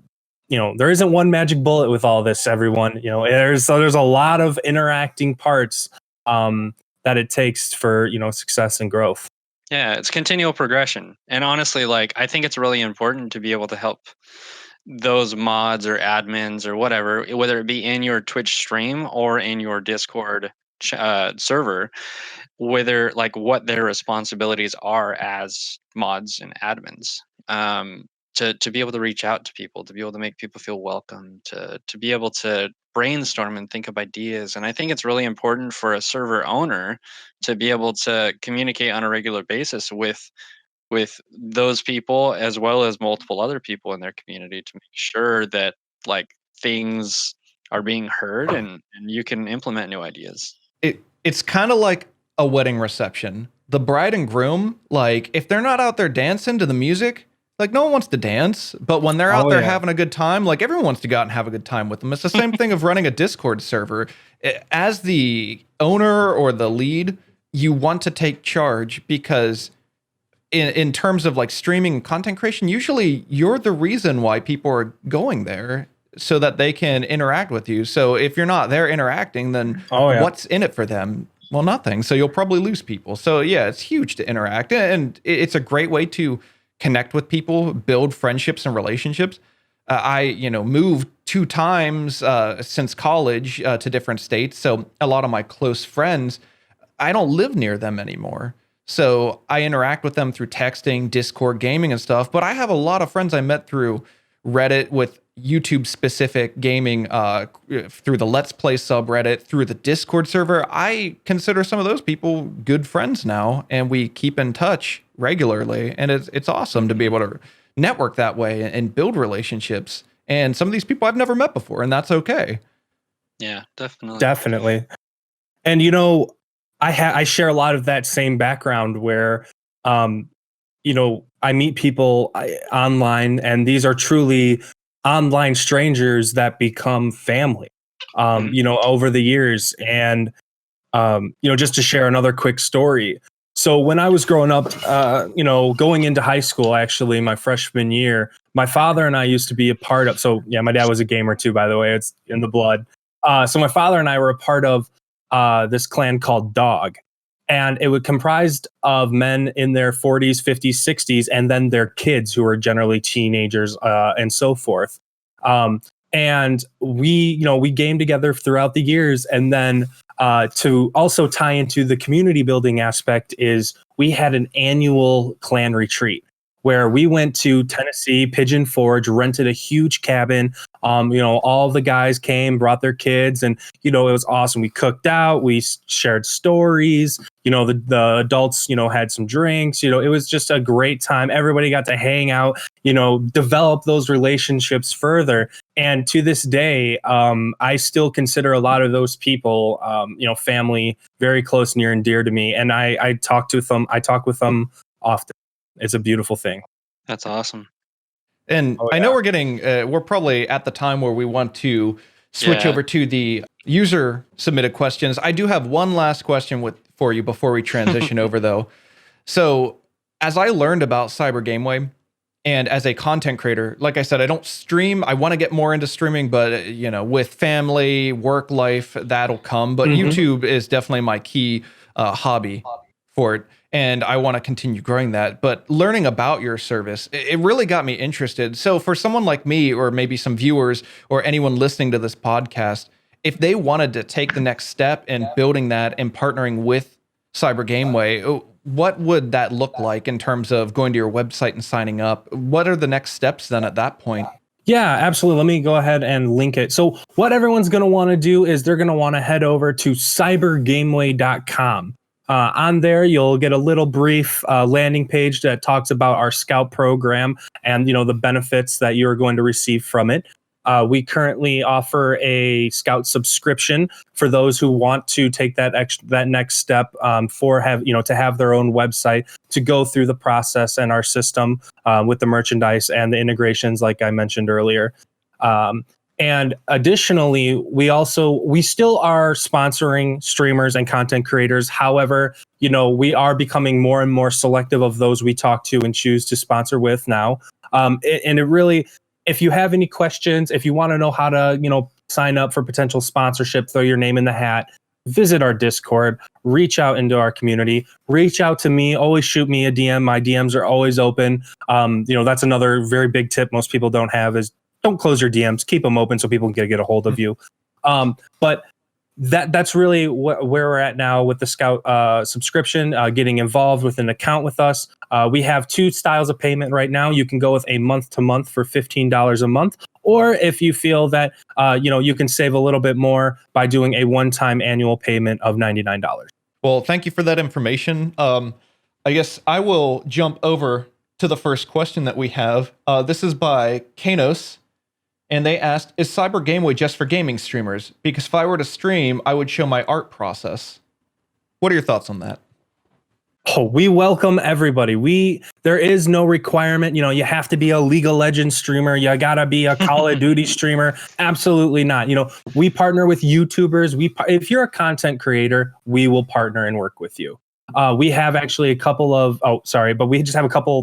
there isn't one magic bullet with all this, everyone. There's a lot of interacting parts that it takes for, success and growth. Yeah, it's continual progression. And honestly, like, I think it's really important to be able to help those mods or admins or whatever, whether it be in your Twitch stream or in your Discord server, whether like what their responsibilities are as mods and admins. To be able to reach out to people, to be able to make people feel welcome, to be able to brainstorm and think of ideas. And I think it's really important for a server owner to be able to communicate on a regular basis with those people, as well as multiple other people in their community, to make sure that like things are being heard, and you can implement new ideas. It's kind of like a wedding reception. The bride and groom, like, if they're not out there dancing to the music, like, no one wants to dance. But when they're out there having a good time, like, everyone wants to go out and have a good time with them. It's the same thing of running a Discord server. As the owner or the lead, you want to take charge, because in terms of like streaming and content creation, usually you're the reason why people are going there, so that they can interact with you. So if you're not there interacting, then what's in it for them? Well, nothing. So you'll probably lose people. So yeah, it's huge to interact, and it's a great way to connect with people, build friendships and relationships. I moved 2 times since college to different states. So a lot of my close friends, I don't live near them anymore. So I interact with them through texting, Discord, gaming, and stuff. But I have a lot of friends I met through Reddit, with YouTube specific gaming, through the Let's Play subreddit, through the Discord server. I consider some of those people good friends now, and we keep in touch regularly. And it's awesome to be able to network that way and build relationships. And some of these people I've never met before, and that's okay. Yeah, definitely. Definitely. And I share a lot of that same background where, I meet people online, and these are truly online strangers that become family, over the years. And, just to share another quick story. So when I was growing up, going into high school, actually, my freshman year, my father and I used to be a part of, my dad was a gamer too, by the way, it's in the blood. So my father and I were a part of this clan called Dog. And it was comprised of men in their 40s, 50s, 60s, and then their kids, who are generally teenagers and so forth. And we game together throughout the years. And then to also tie into the community building aspect is we had an annual clan retreat where we went to Tennessee, Pigeon Forge, rented a huge cabin. All the guys came, brought their kids, and it was awesome. We cooked out, we shared stories. The adults, had some drinks. It was just a great time. Everybody got to hang out, develop those relationships further. And to this day, I still consider a lot of those people, family, very close, near and dear to me. And I talk with them often. It's a beautiful thing. That's awesome. And I know we're probably at the time where we want to switch over to the user submitted questions. I do have one last question for you before we transition over, though. So as I learned about CyberGameway and as a content creator, like I said, I don't stream. I want to get more into streaming, but with family, work life, that'll come. But YouTube is definitely my key hobby for it. And I want to continue growing that. But learning about your service, it really got me interested. So for someone like me, or maybe some viewers or anyone listening to this podcast, if they wanted to take the next step in building that and partnering with CyberGameway, what would that look like in terms of going to your website and signing up? What are the next steps then at that point? Yeah, absolutely. Let me go ahead and link it. So what everyone's going to want to do is they're going to want to head over to cybergameway.com. On there, you'll get a little brief landing page that talks about our Scout program and the benefits that you're going to receive from it. We currently offer a Scout subscription for those who want to take that next step to have their own website, to go through the process and our system with the merchandise and the integrations, like I mentioned earlier. And additionally, we still are sponsoring streamers and content creators. However, we are becoming more and more selective of those we talk to and choose to sponsor with now. And it really, if you have any questions, if you want to know how to, sign up for potential sponsorship, throw your name in the hat, visit our Discord, reach out into our community, reach out to me, always shoot me a DM. My DMs are always open. That's another very big tip most people don't have is don't close your DMs, keep them open so people can get a hold of you. But that's really where we're at now with the Scout subscription, getting involved with an account with us. We have two styles of payment right now. You can go with a month to month for $15 a month, or if you feel that you can save a little bit more by doing a one-time annual payment of $99. Well, thank you for that information. I guess I will jump over to the first question that we have. This is by Kanos. And they asked, is CyberGameway just for gaming streamers? Because if I were to stream, I would show my art process. What are your thoughts on that? Oh, we welcome everybody. There is no requirement. You have to be a League of Legends streamer. You gotta be a Call of Duty streamer. Absolutely not. We partner with YouTubers. If you're a content creator, we will partner and work with you. We have actually a couple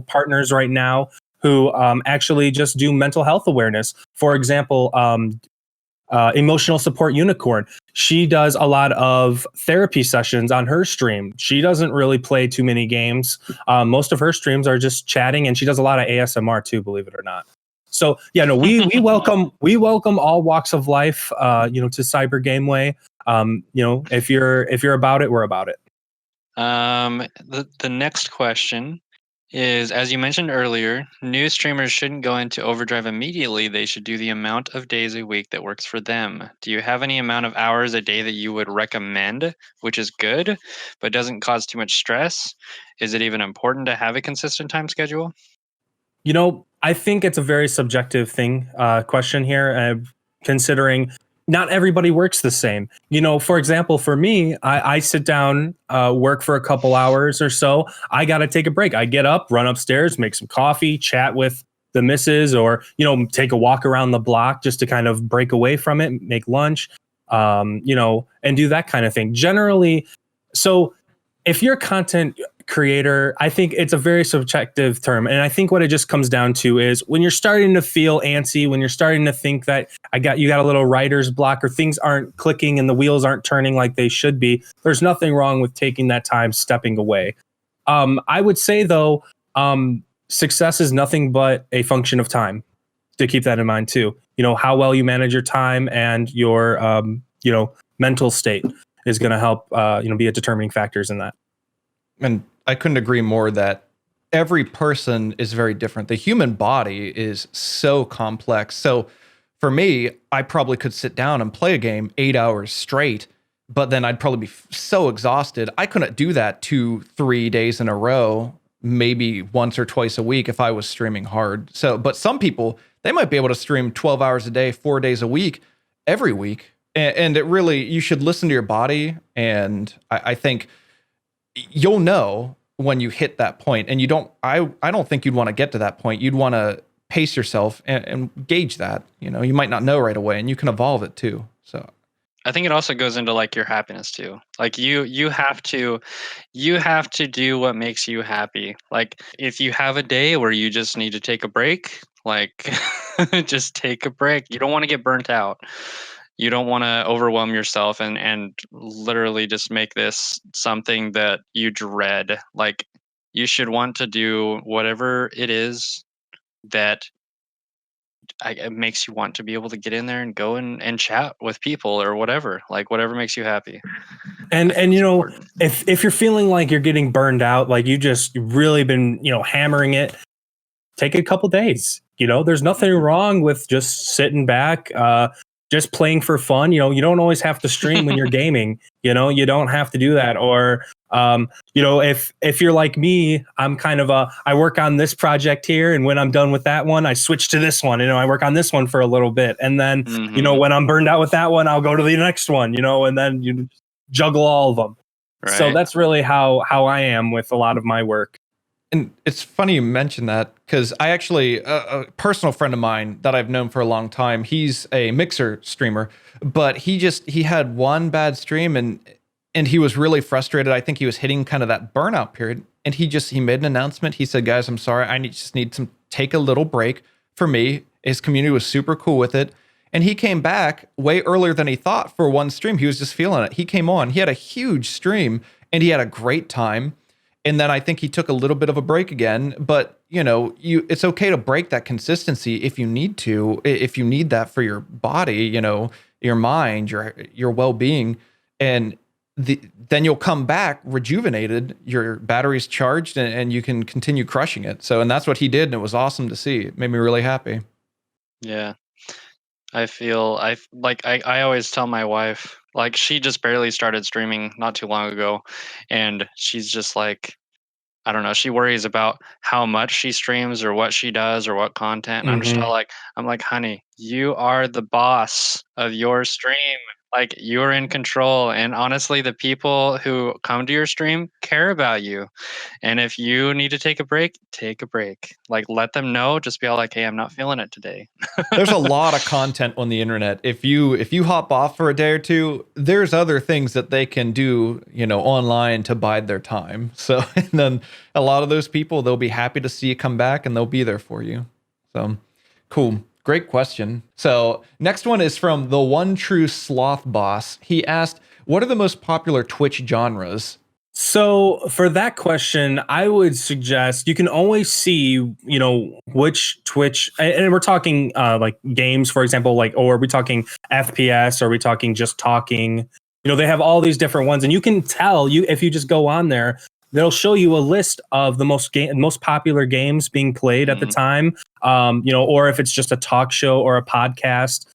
partners right now who actually just do mental health awareness. For example, Emotional Support Unicorn. She does a lot of therapy sessions on her stream. She doesn't really play too many games. Most of her streams are just chatting, and she does a lot of ASMR too, believe it or not. So we welcome all walks of life, to CyberGameway. If you're about it, we're about it. The next question is, as you mentioned earlier, new streamers shouldn't go into overdrive immediately. They should do the amount of days a week that works for them. Do you have any amount of hours a day that you would recommend, which is good, but doesn't cause too much stress? Is it even important to have a consistent time schedule? I think it's a very subjective question here, considering not everybody works the same. For example, for me, I sit down, work for a couple hours or so. I got to take a break. I get up, run upstairs, make some coffee, chat with the missus, or, take a walk around the block just to kind of break away from it, make lunch, and do that kind of thing. Generally, so if you're a content creator, I think it's a very subjective term. And I think what it just comes down to is when you're starting to feel antsy, when you're starting to think that you got a little writer's block, or things aren't clicking and the wheels aren't turning like they should be, there's nothing wrong with taking that time, stepping away. I would say, though, success is nothing but a function of time, to keep that in mind, too. How well you manage your time and your, mental state is going to help, be a determining factors in that. And I couldn't agree more that every person is very different. The human body is so complex. So for me, I probably could sit down and play a game 8 hours straight, but then I'd probably be so exhausted. I couldn't do that 2-3 days in a row, maybe once or twice a week if I was streaming hard. So, but some people, they might be able to stream 12 hours a day, 4 days a week, every week. And it really, you should listen to your body. And I think you'll know when you hit that point. And I don't think you'd want to get to that point. You'd want to pace yourself and gauge that. You might not know right away, and you can evolve it too. So I think it also goes into like your happiness too. Like you have to do what makes you happy. Like if you have a day where you just need to take a break, like just take a break. You don't want to get burnt out. You don't want to overwhelm yourself and literally just make this something that you dread. Like you should want to do whatever it is that it makes you want to be able to get in there and go and chat with people or whatever, like whatever makes you happy. And if you're feeling like you're getting burned out, like you just really been, hammering it, take a couple days. There's nothing wrong with just sitting back, just playing for fun. You don't always have to stream when you're gaming. You don't have to do that. Or if you're like me, I'm kind of I work on this project here, and when I'm done with that one, I switch to this one. I work on this one for a little bit, and then when I'm burned out with that one, I'll go to the next one. And then you juggle all of them. Right. So that's really how I am with a lot of my work. And it's funny you mention that, because I actually, a personal friend of mine that I've known for a long time, he's a Mixer streamer, but he had one bad stream and he was really frustrated. I think he was hitting kind of that burnout period, and he made an announcement. He said, guys, I'm sorry. I just need to take a little break for me. His community was super cool with it. And he came back way earlier than he thought for one stream. He was just feeling it. He came on, he had a huge stream, and he had a great time. And then I think he took a little bit of a break again, but it's okay to break that consistency if you need to, if you need that for your body, your mind, your well-being, and then you'll come back rejuvenated, your battery's charged, and you can continue crushing it. So, and that's what he did, and it was awesome to see. It made me really happy. Yeah. I always tell my wife, like, she just barely started streaming not too long ago, and she's just like, I don't know, she worries about how much she streams or what she does or what content. And I'm like, honey, you are the boss of your stream. Like, you're in control. And honestly, the people who come to your stream care about you. And if you need to take a break, take a break. Like, let them know. Just be all like, hey, I'm not feeling it today. There's a lot of content on the internet. If you hop off for a day or two, there's other things that they can do, online to bide their time. So, and then a lot of those people, they'll be happy to see you come back, and they'll be there for you. So, cool. Great question. So next one is from the One True Sloth Boss. He asked, what are the most popular Twitch genres? So for that question, I would suggest you can always see, which Twitch, and we're talking like games, for example, or are we talking FPS? Are we talking just talking? They have all these different ones, and you can tell if you just go on there, they'll show you a list of the most popular games being played at the time. Or if it's just a talk show or a podcast,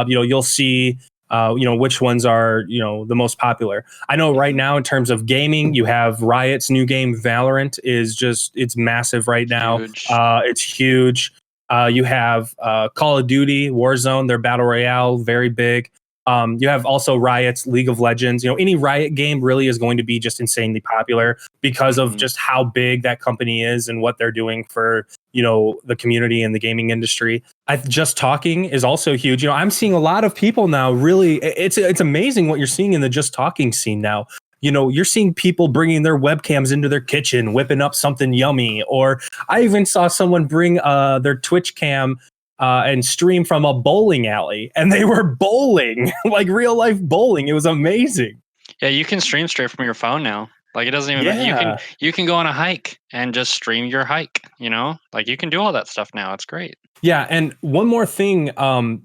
you'll see, which ones are, the most popular. I know right now in terms of gaming, you have Riot's new game, Valorant, it's massive right now. Huge. It's huge. You have Call of Duty, Warzone, their Battle Royale, very big. You have also Riot's League of Legends. Any Riot game really is going to be just insanely popular because of just how big that company is and what they're doing for, the community and the gaming industry. Just Talking is also huge. I'm seeing a lot of people now really, it's amazing what you're seeing in the Just Talking scene now. You're seeing people bringing their webcams into their kitchen, whipping up something yummy. Or I even saw someone bring their Twitch cam and stream from a bowling alley, and they were bowling, like real life bowling. It was amazing. Yeah, you can stream straight from your phone now. Like, it doesn't even matter. You can go on a hike and just stream your hike, Like, you can do all that stuff now. It's great. Yeah, and one more thing,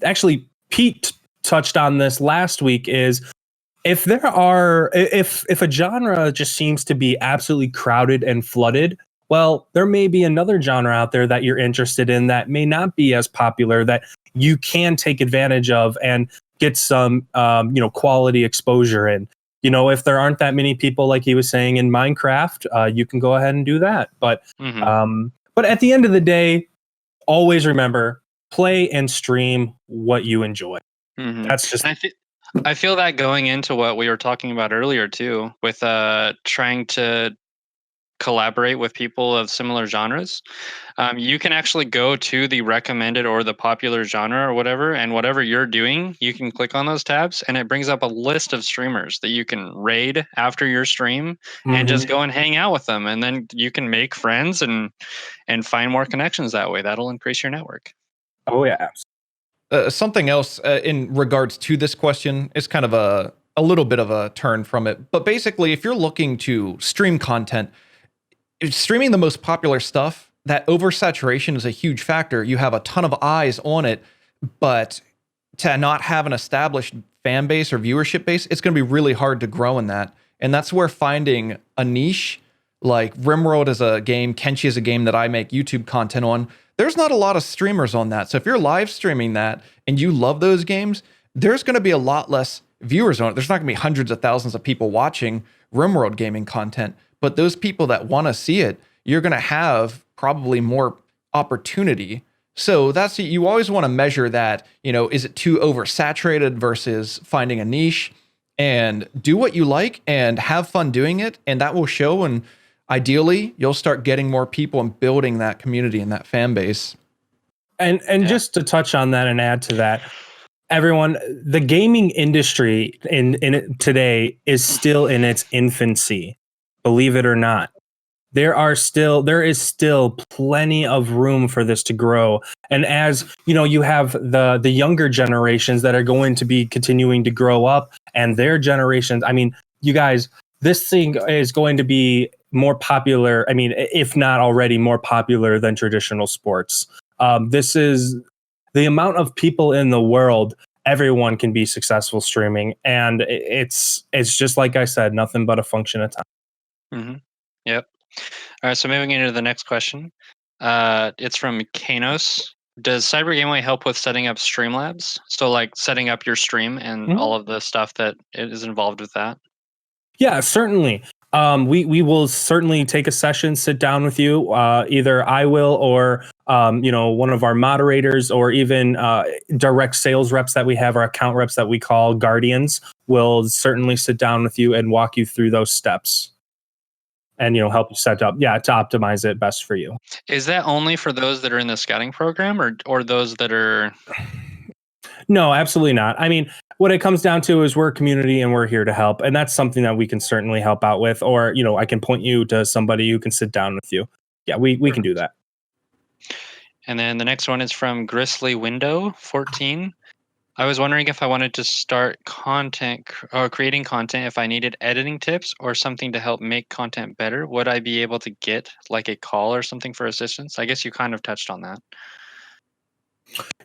actually Pete touched on this last week, is if a genre just seems to be absolutely crowded and flooded, Well, there may be another genre out there that you're interested in that may not be as popular that you can take advantage of and get some, quality exposure in. If there aren't that many people, like he was saying, in Minecraft, you can go ahead and do that. But at the end of the day, always remember, play and stream what you enjoy. That's just. I feel that going into what we were talking about earlier too, with trying to collaborate with people of similar genres, you can actually go to the recommended or the popular genre or whatever, and whatever you're doing, you can click on those tabs and it brings up a list of streamers that you can raid after your stream and just go and hang out with them, and then you can make friends and find more connections that way. That'll increase your network. Oh yeah. Something else in regards to this question is kind of a little bit of a turn from it, but basically, if you're looking to stream content, streaming the most popular stuff, that oversaturation is a huge factor. You have a ton of eyes on it, but to not have an established fan base or viewership base, it's going to be really hard to grow in that. And that's where finding a niche, like RimWorld is a game, Kenshi is a game that I make YouTube content on. There's not a lot of streamers on that. So if you're live streaming that and you love those games, there's going to be a lot less viewers on it. There's not going to be hundreds of thousands of people watching RimWorld gaming content. But those people that want to see it, you're going to have probably more opportunity. So that's, you always want to measure that, is it too oversaturated versus finding a niche, and do what you like and have fun doing it. And that will show. And ideally you'll start getting more people and building that community and that fan base. And just to touch on that and add to that, everyone, the gaming industry in it today is still in its infancy. Believe it or not, there is still plenty of room for this to grow. And as you have the younger generations that are going to be continuing to grow up, and their generations. I mean, you guys, this thing is going to be more popular. I mean, if not already more popular than traditional sports. This is the amount of people in the world. Everyone can be successful streaming, and it's just like I said, nothing but a function of time. Yep. All right, so moving into the next question. It's from Kanos. Does CyberGameway help with setting up Streamlabs? So like setting up your stream and all of the stuff that is involved with that? Yeah, certainly. We will certainly take a session, sit down with you. Either I will or one of our moderators, or even direct sales reps that we have, our account reps that we call guardians, will certainly sit down with you and walk you through those steps. And help you set up, to optimize it best for you. Is that only for those that are in the scouting program, or those that are? No, absolutely not. I mean, what it comes down to is we're a community and we're here to help, and that's something that we can certainly help out with. Or I can point you to somebody who can sit down with you. Yeah, we can do that. And then the next one is from Grizzly Window 14. I was wondering if I wanted to start content or creating content, if I needed editing tips or something to help make content better, would I be able to get like a call or something for assistance? I guess you kind of touched on that.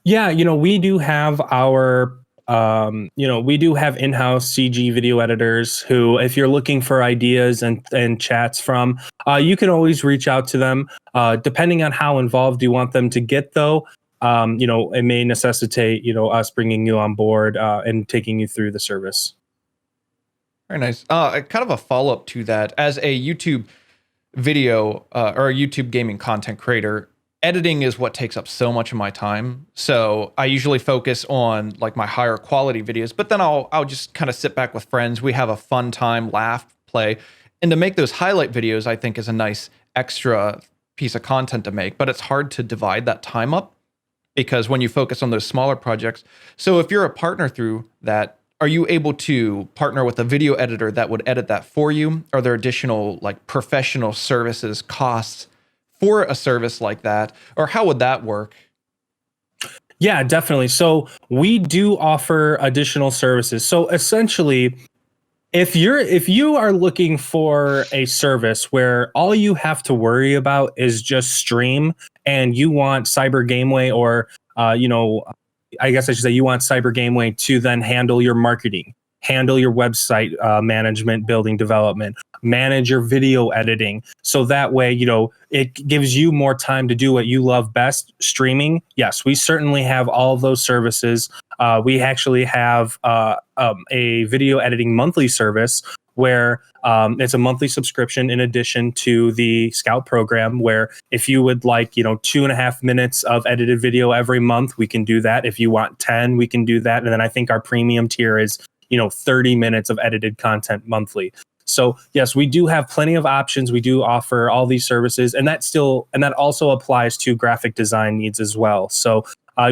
Yeah, we do have our we do have in-house CG video editors who, if you're looking for ideas and chats from, you can always reach out to them. Depending on how involved you want them to get, though, it may necessitate, us bringing you on board and taking you through the service. Very nice. Kind of a follow-up to that. As a YouTube video or a YouTube gaming content creator, editing is what takes up so much of my time. So I usually focus on like my higher quality videos, but then I'll just kind of sit back with friends. We have a fun time, laugh, play. And to make those highlight videos, I think is a nice extra piece of content to make, but it's hard to divide that time up because when you focus on those smaller projects. So if you're a partner through that, are you able to partner with a video editor that would edit that for you? Are there additional like professional services costs for a service like that? Or how would that work? Yeah, definitely. So we do offer additional services. So essentially, if you are looking for a service where all you have to worry about is just stream, and you want CyberGameway or I guess I should say you want CyberGameway to then handle your marketing, handle your website management, building, development, manage your video editing. So that way, it gives you more time to do what you love best, streaming. Yes, we certainly have all of those services. We actually have a video editing monthly service where it's a monthly subscription in addition to the Scout program, where if you would like, 2.5 minutes of edited video every month, we can do that. If you want 10, we can do that. And then I think our premium tier is, 30 minutes of edited content monthly. So yes, we do have plenty of options. We do offer all these services, and that also applies to graphic design needs as well. So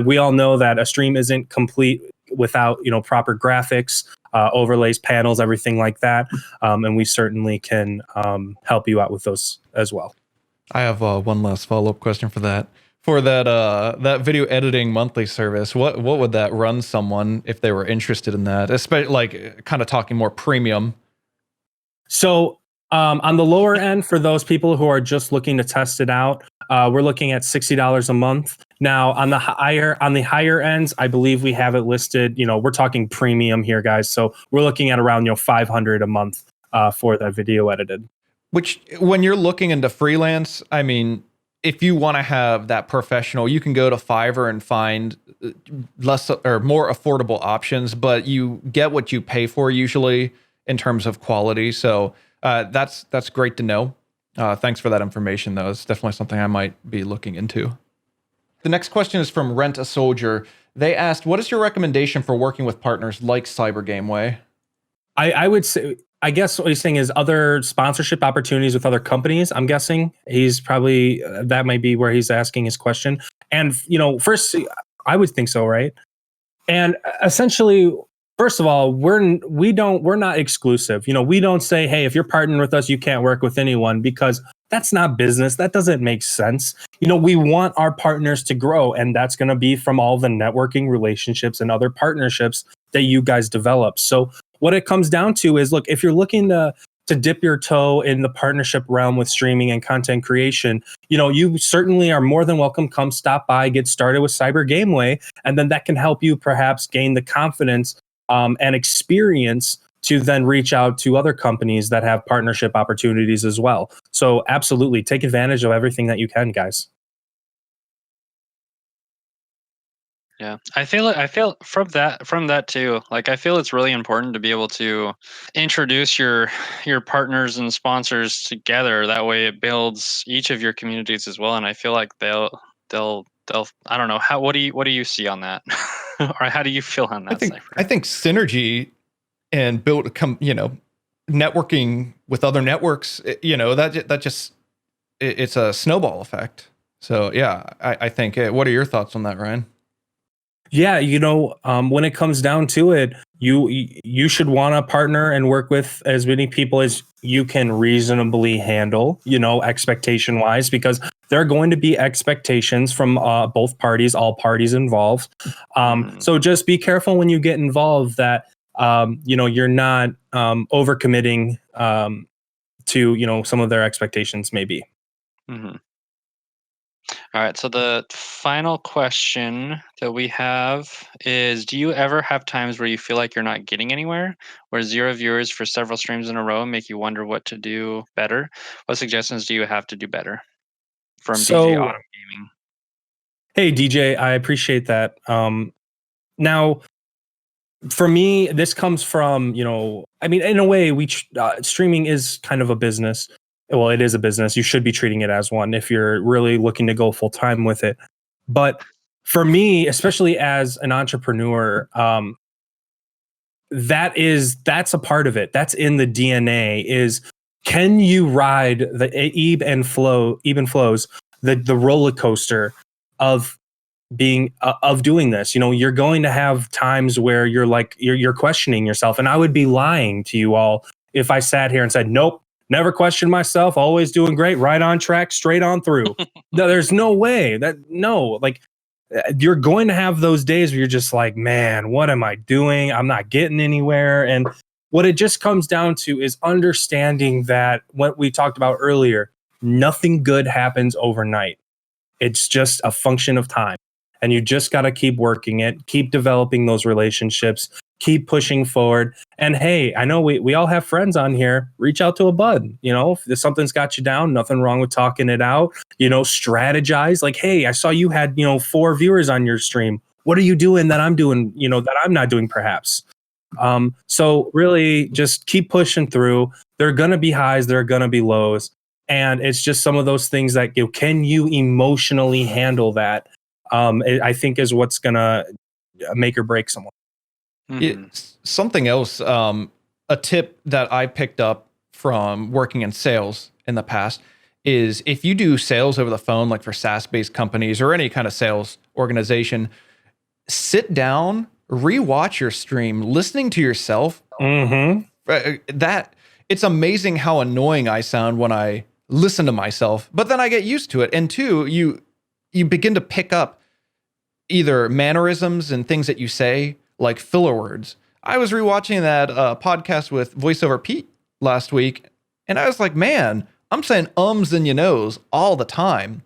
we all know that a stream isn't complete without, proper graphics, overlays, panels, everything like that. And we certainly can help you out with those as well. I have one last follow-up question for that. For that video editing monthly service, what would that run someone if they were interested in that? Especially like kind of talking more premium. So on the lower end, for those people who are just looking to test it out, we're looking at $60 a month. Now on the higher ends, I believe we have it listed. We're talking premium here, guys. So we're looking at around $500 a month for that video edited. Which, when you're looking into freelance, I mean, if you want to have that professional, you can go to Fiverr and find less or more affordable options, but you get what you pay for usually in terms of quality. So that's great to know. Thanks for that information, though. It's definitely something I might be looking into. The next question is from Rent a Soldier. They asked, what is your recommendation for working with partners like CyberGameway? I would say, I guess what he's saying is other sponsorship opportunities with other companies. I'm guessing he's probably, that might be where he's asking his question. And, first, I would think so, right? And essentially, first of all, we're not exclusive. We don't say, hey, if you're partnering with us, you can't work with anyone, because that's not business. That doesn't make sense. We want our partners to grow, and that's going to be from all the networking relationships and other partnerships that you guys develop. So what it comes down to is, look, if you're looking to dip your toe in the partnership realm with streaming and content creation, you certainly are more than welcome. Come stop by, get started with CyberGameway, and then that can help you perhaps gain the confidence and experience to then reach out to other companies that have partnership opportunities as well. So absolutely, take advantage of everything that you can, guys. Yeah, I feel from that too. Like, I feel it's really important to be able to introduce your partners and sponsors together. That way, it builds each of your communities as well. And I feel like they'll I don't know, what do you see on that, or how do you feel on that? I think synergy and networking with other networks. That just it's a snowball effect. So yeah, I think. What are your thoughts on that, Ryan? Yeah, when it comes down to it, you should want to partner and work with as many people as you can reasonably handle, expectation wise, because there are going to be expectations from both parties, all parties involved. So just be careful when you get involved that, you're not overcommitting to, some of their expectations maybe. Mm-hmm. All right, so the final question that we have is, do you ever have times where you feel like you're not getting anywhere, where 0 viewers for several streams in a row make you wonder what to do better? What suggestions do you have to do better? From DJ Autumn Gaming. Hey, DJ, I appreciate that. Now, for me, this comes from, in a way, streaming is kind of a business. Well, it is a business. You should be treating it as one if you're really looking to go full time with it. But for me, especially as an entrepreneur, that's a part of it. That's in the DNA. Is, can you ride the ebb and flows, the roller coaster of being of doing this? You're going to have times where you're questioning yourself, and I would be lying to you all if I sat here and said, nope, never question myself, always doing great, right on track, straight on through. No, there's no way you're going to have those days where you're just like, man, what am I doing? I'm not getting anywhere. And what it just comes down to is understanding that what we talked about earlier, nothing good happens overnight. It's just a function of time. And you just got to keep working it, keep developing those relationships, keep pushing forward. And hey, I know we all have friends on here. Reach out to a bud. If something's got you down, nothing wrong with talking it out. Strategize. Like, hey, I saw you had 4 viewers on your stream. What are you doing that I'm doing? That I'm not doing, perhaps. So really, just keep pushing through. There are gonna be highs. There are gonna be lows. And it's just some of those things that can you emotionally handle that? I think is what's gonna make or break someone. Something else, a tip that I picked up from working in sales in the past is if you do sales over the phone, like for SaaS-based companies or any kind of sales organization, sit down, rewatch your stream, listening to yourself. That it's amazing how annoying I sound when I listen to myself, but then I get used to it. And two, you begin to pick up either mannerisms and things that you say, like filler words. I was rewatching that podcast with VoiceOver Pete last week, and I was like, man, I'm saying ums and knows all the time.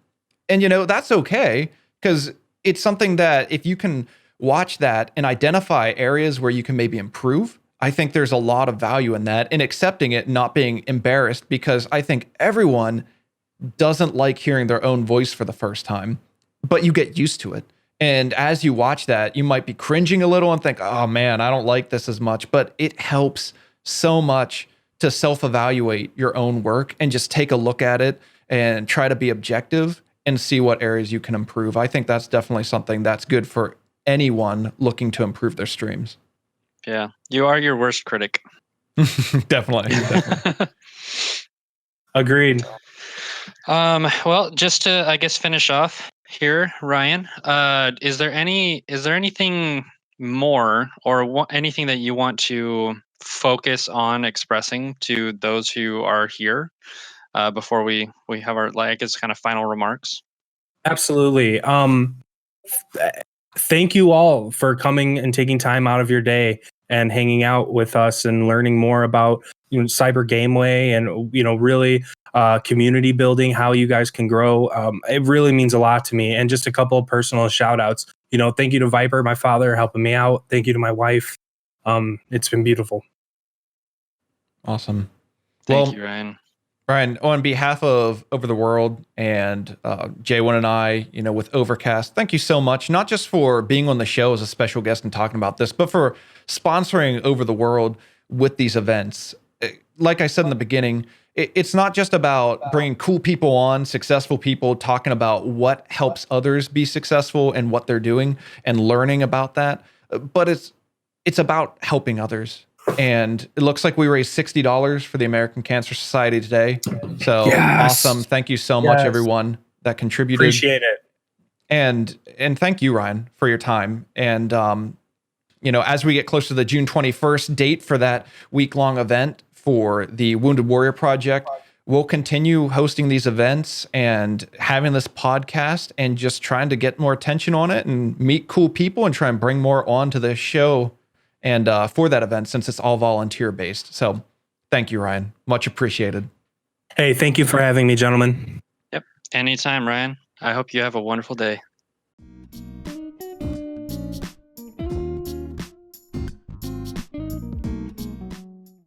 And that's okay, because it's something that if you can watch that and identify areas where you can maybe improve, I think there's a lot of value in that, and accepting it, not being embarrassed, because I think everyone doesn't like hearing their own voice for the first time, but you get used to it. And as you watch that, you might be cringing a little and think, oh man, I don't like this as much, but it helps so much to self-evaluate your own work and just take a look at it and try to be objective and see what areas you can improve. I think that's definitely something that's good for anyone looking to improve their streams. Yeah, you are your worst critic. Definitely. Agreed. Well, just to, I guess, finish off here, Ryan, is there anything more or anything that you want to focus on expressing to those who are here before we have our, I guess, kind of final remarks? Absolutely. Thank you all for coming and taking time out of your day and hanging out with us and learning more about CyberGameway and really community building, how you guys can grow. It really means a lot to me. And just a couple of personal shout outs. Thank you to Viper, my father, helping me out. Thank you to my wife. It's been beautiful. Awesome. Thank you, Ryan. Ryan, on behalf of Over the World and J1 and I, with OverCast, thank you so much, not just for being on the show as a special guest and talking about this, but for sponsoring Over the World with these events. Like I said in the beginning, it's not just about bringing cool people on, successful people, talking about what helps others be successful and what they're doing and learning about that, but it's about helping others. And it looks like we raised $60 for the American Cancer Society today. So yes. Awesome. Thank you so much, everyone that contributed. Appreciate it. And thank you, Ryan, for your time. And, as we get closer to the June 21st date for that week-long event for the Wounded Warrior Project, we'll continue hosting these events and having this podcast and just trying to get more attention on it and meet cool people and try and bring more onto the show and for that event, since it's all volunteer based. So thank you, Ryan. Much appreciated. Hey, thank you for having me, gentlemen. Yep. Anytime, Ryan. I hope you have a wonderful day.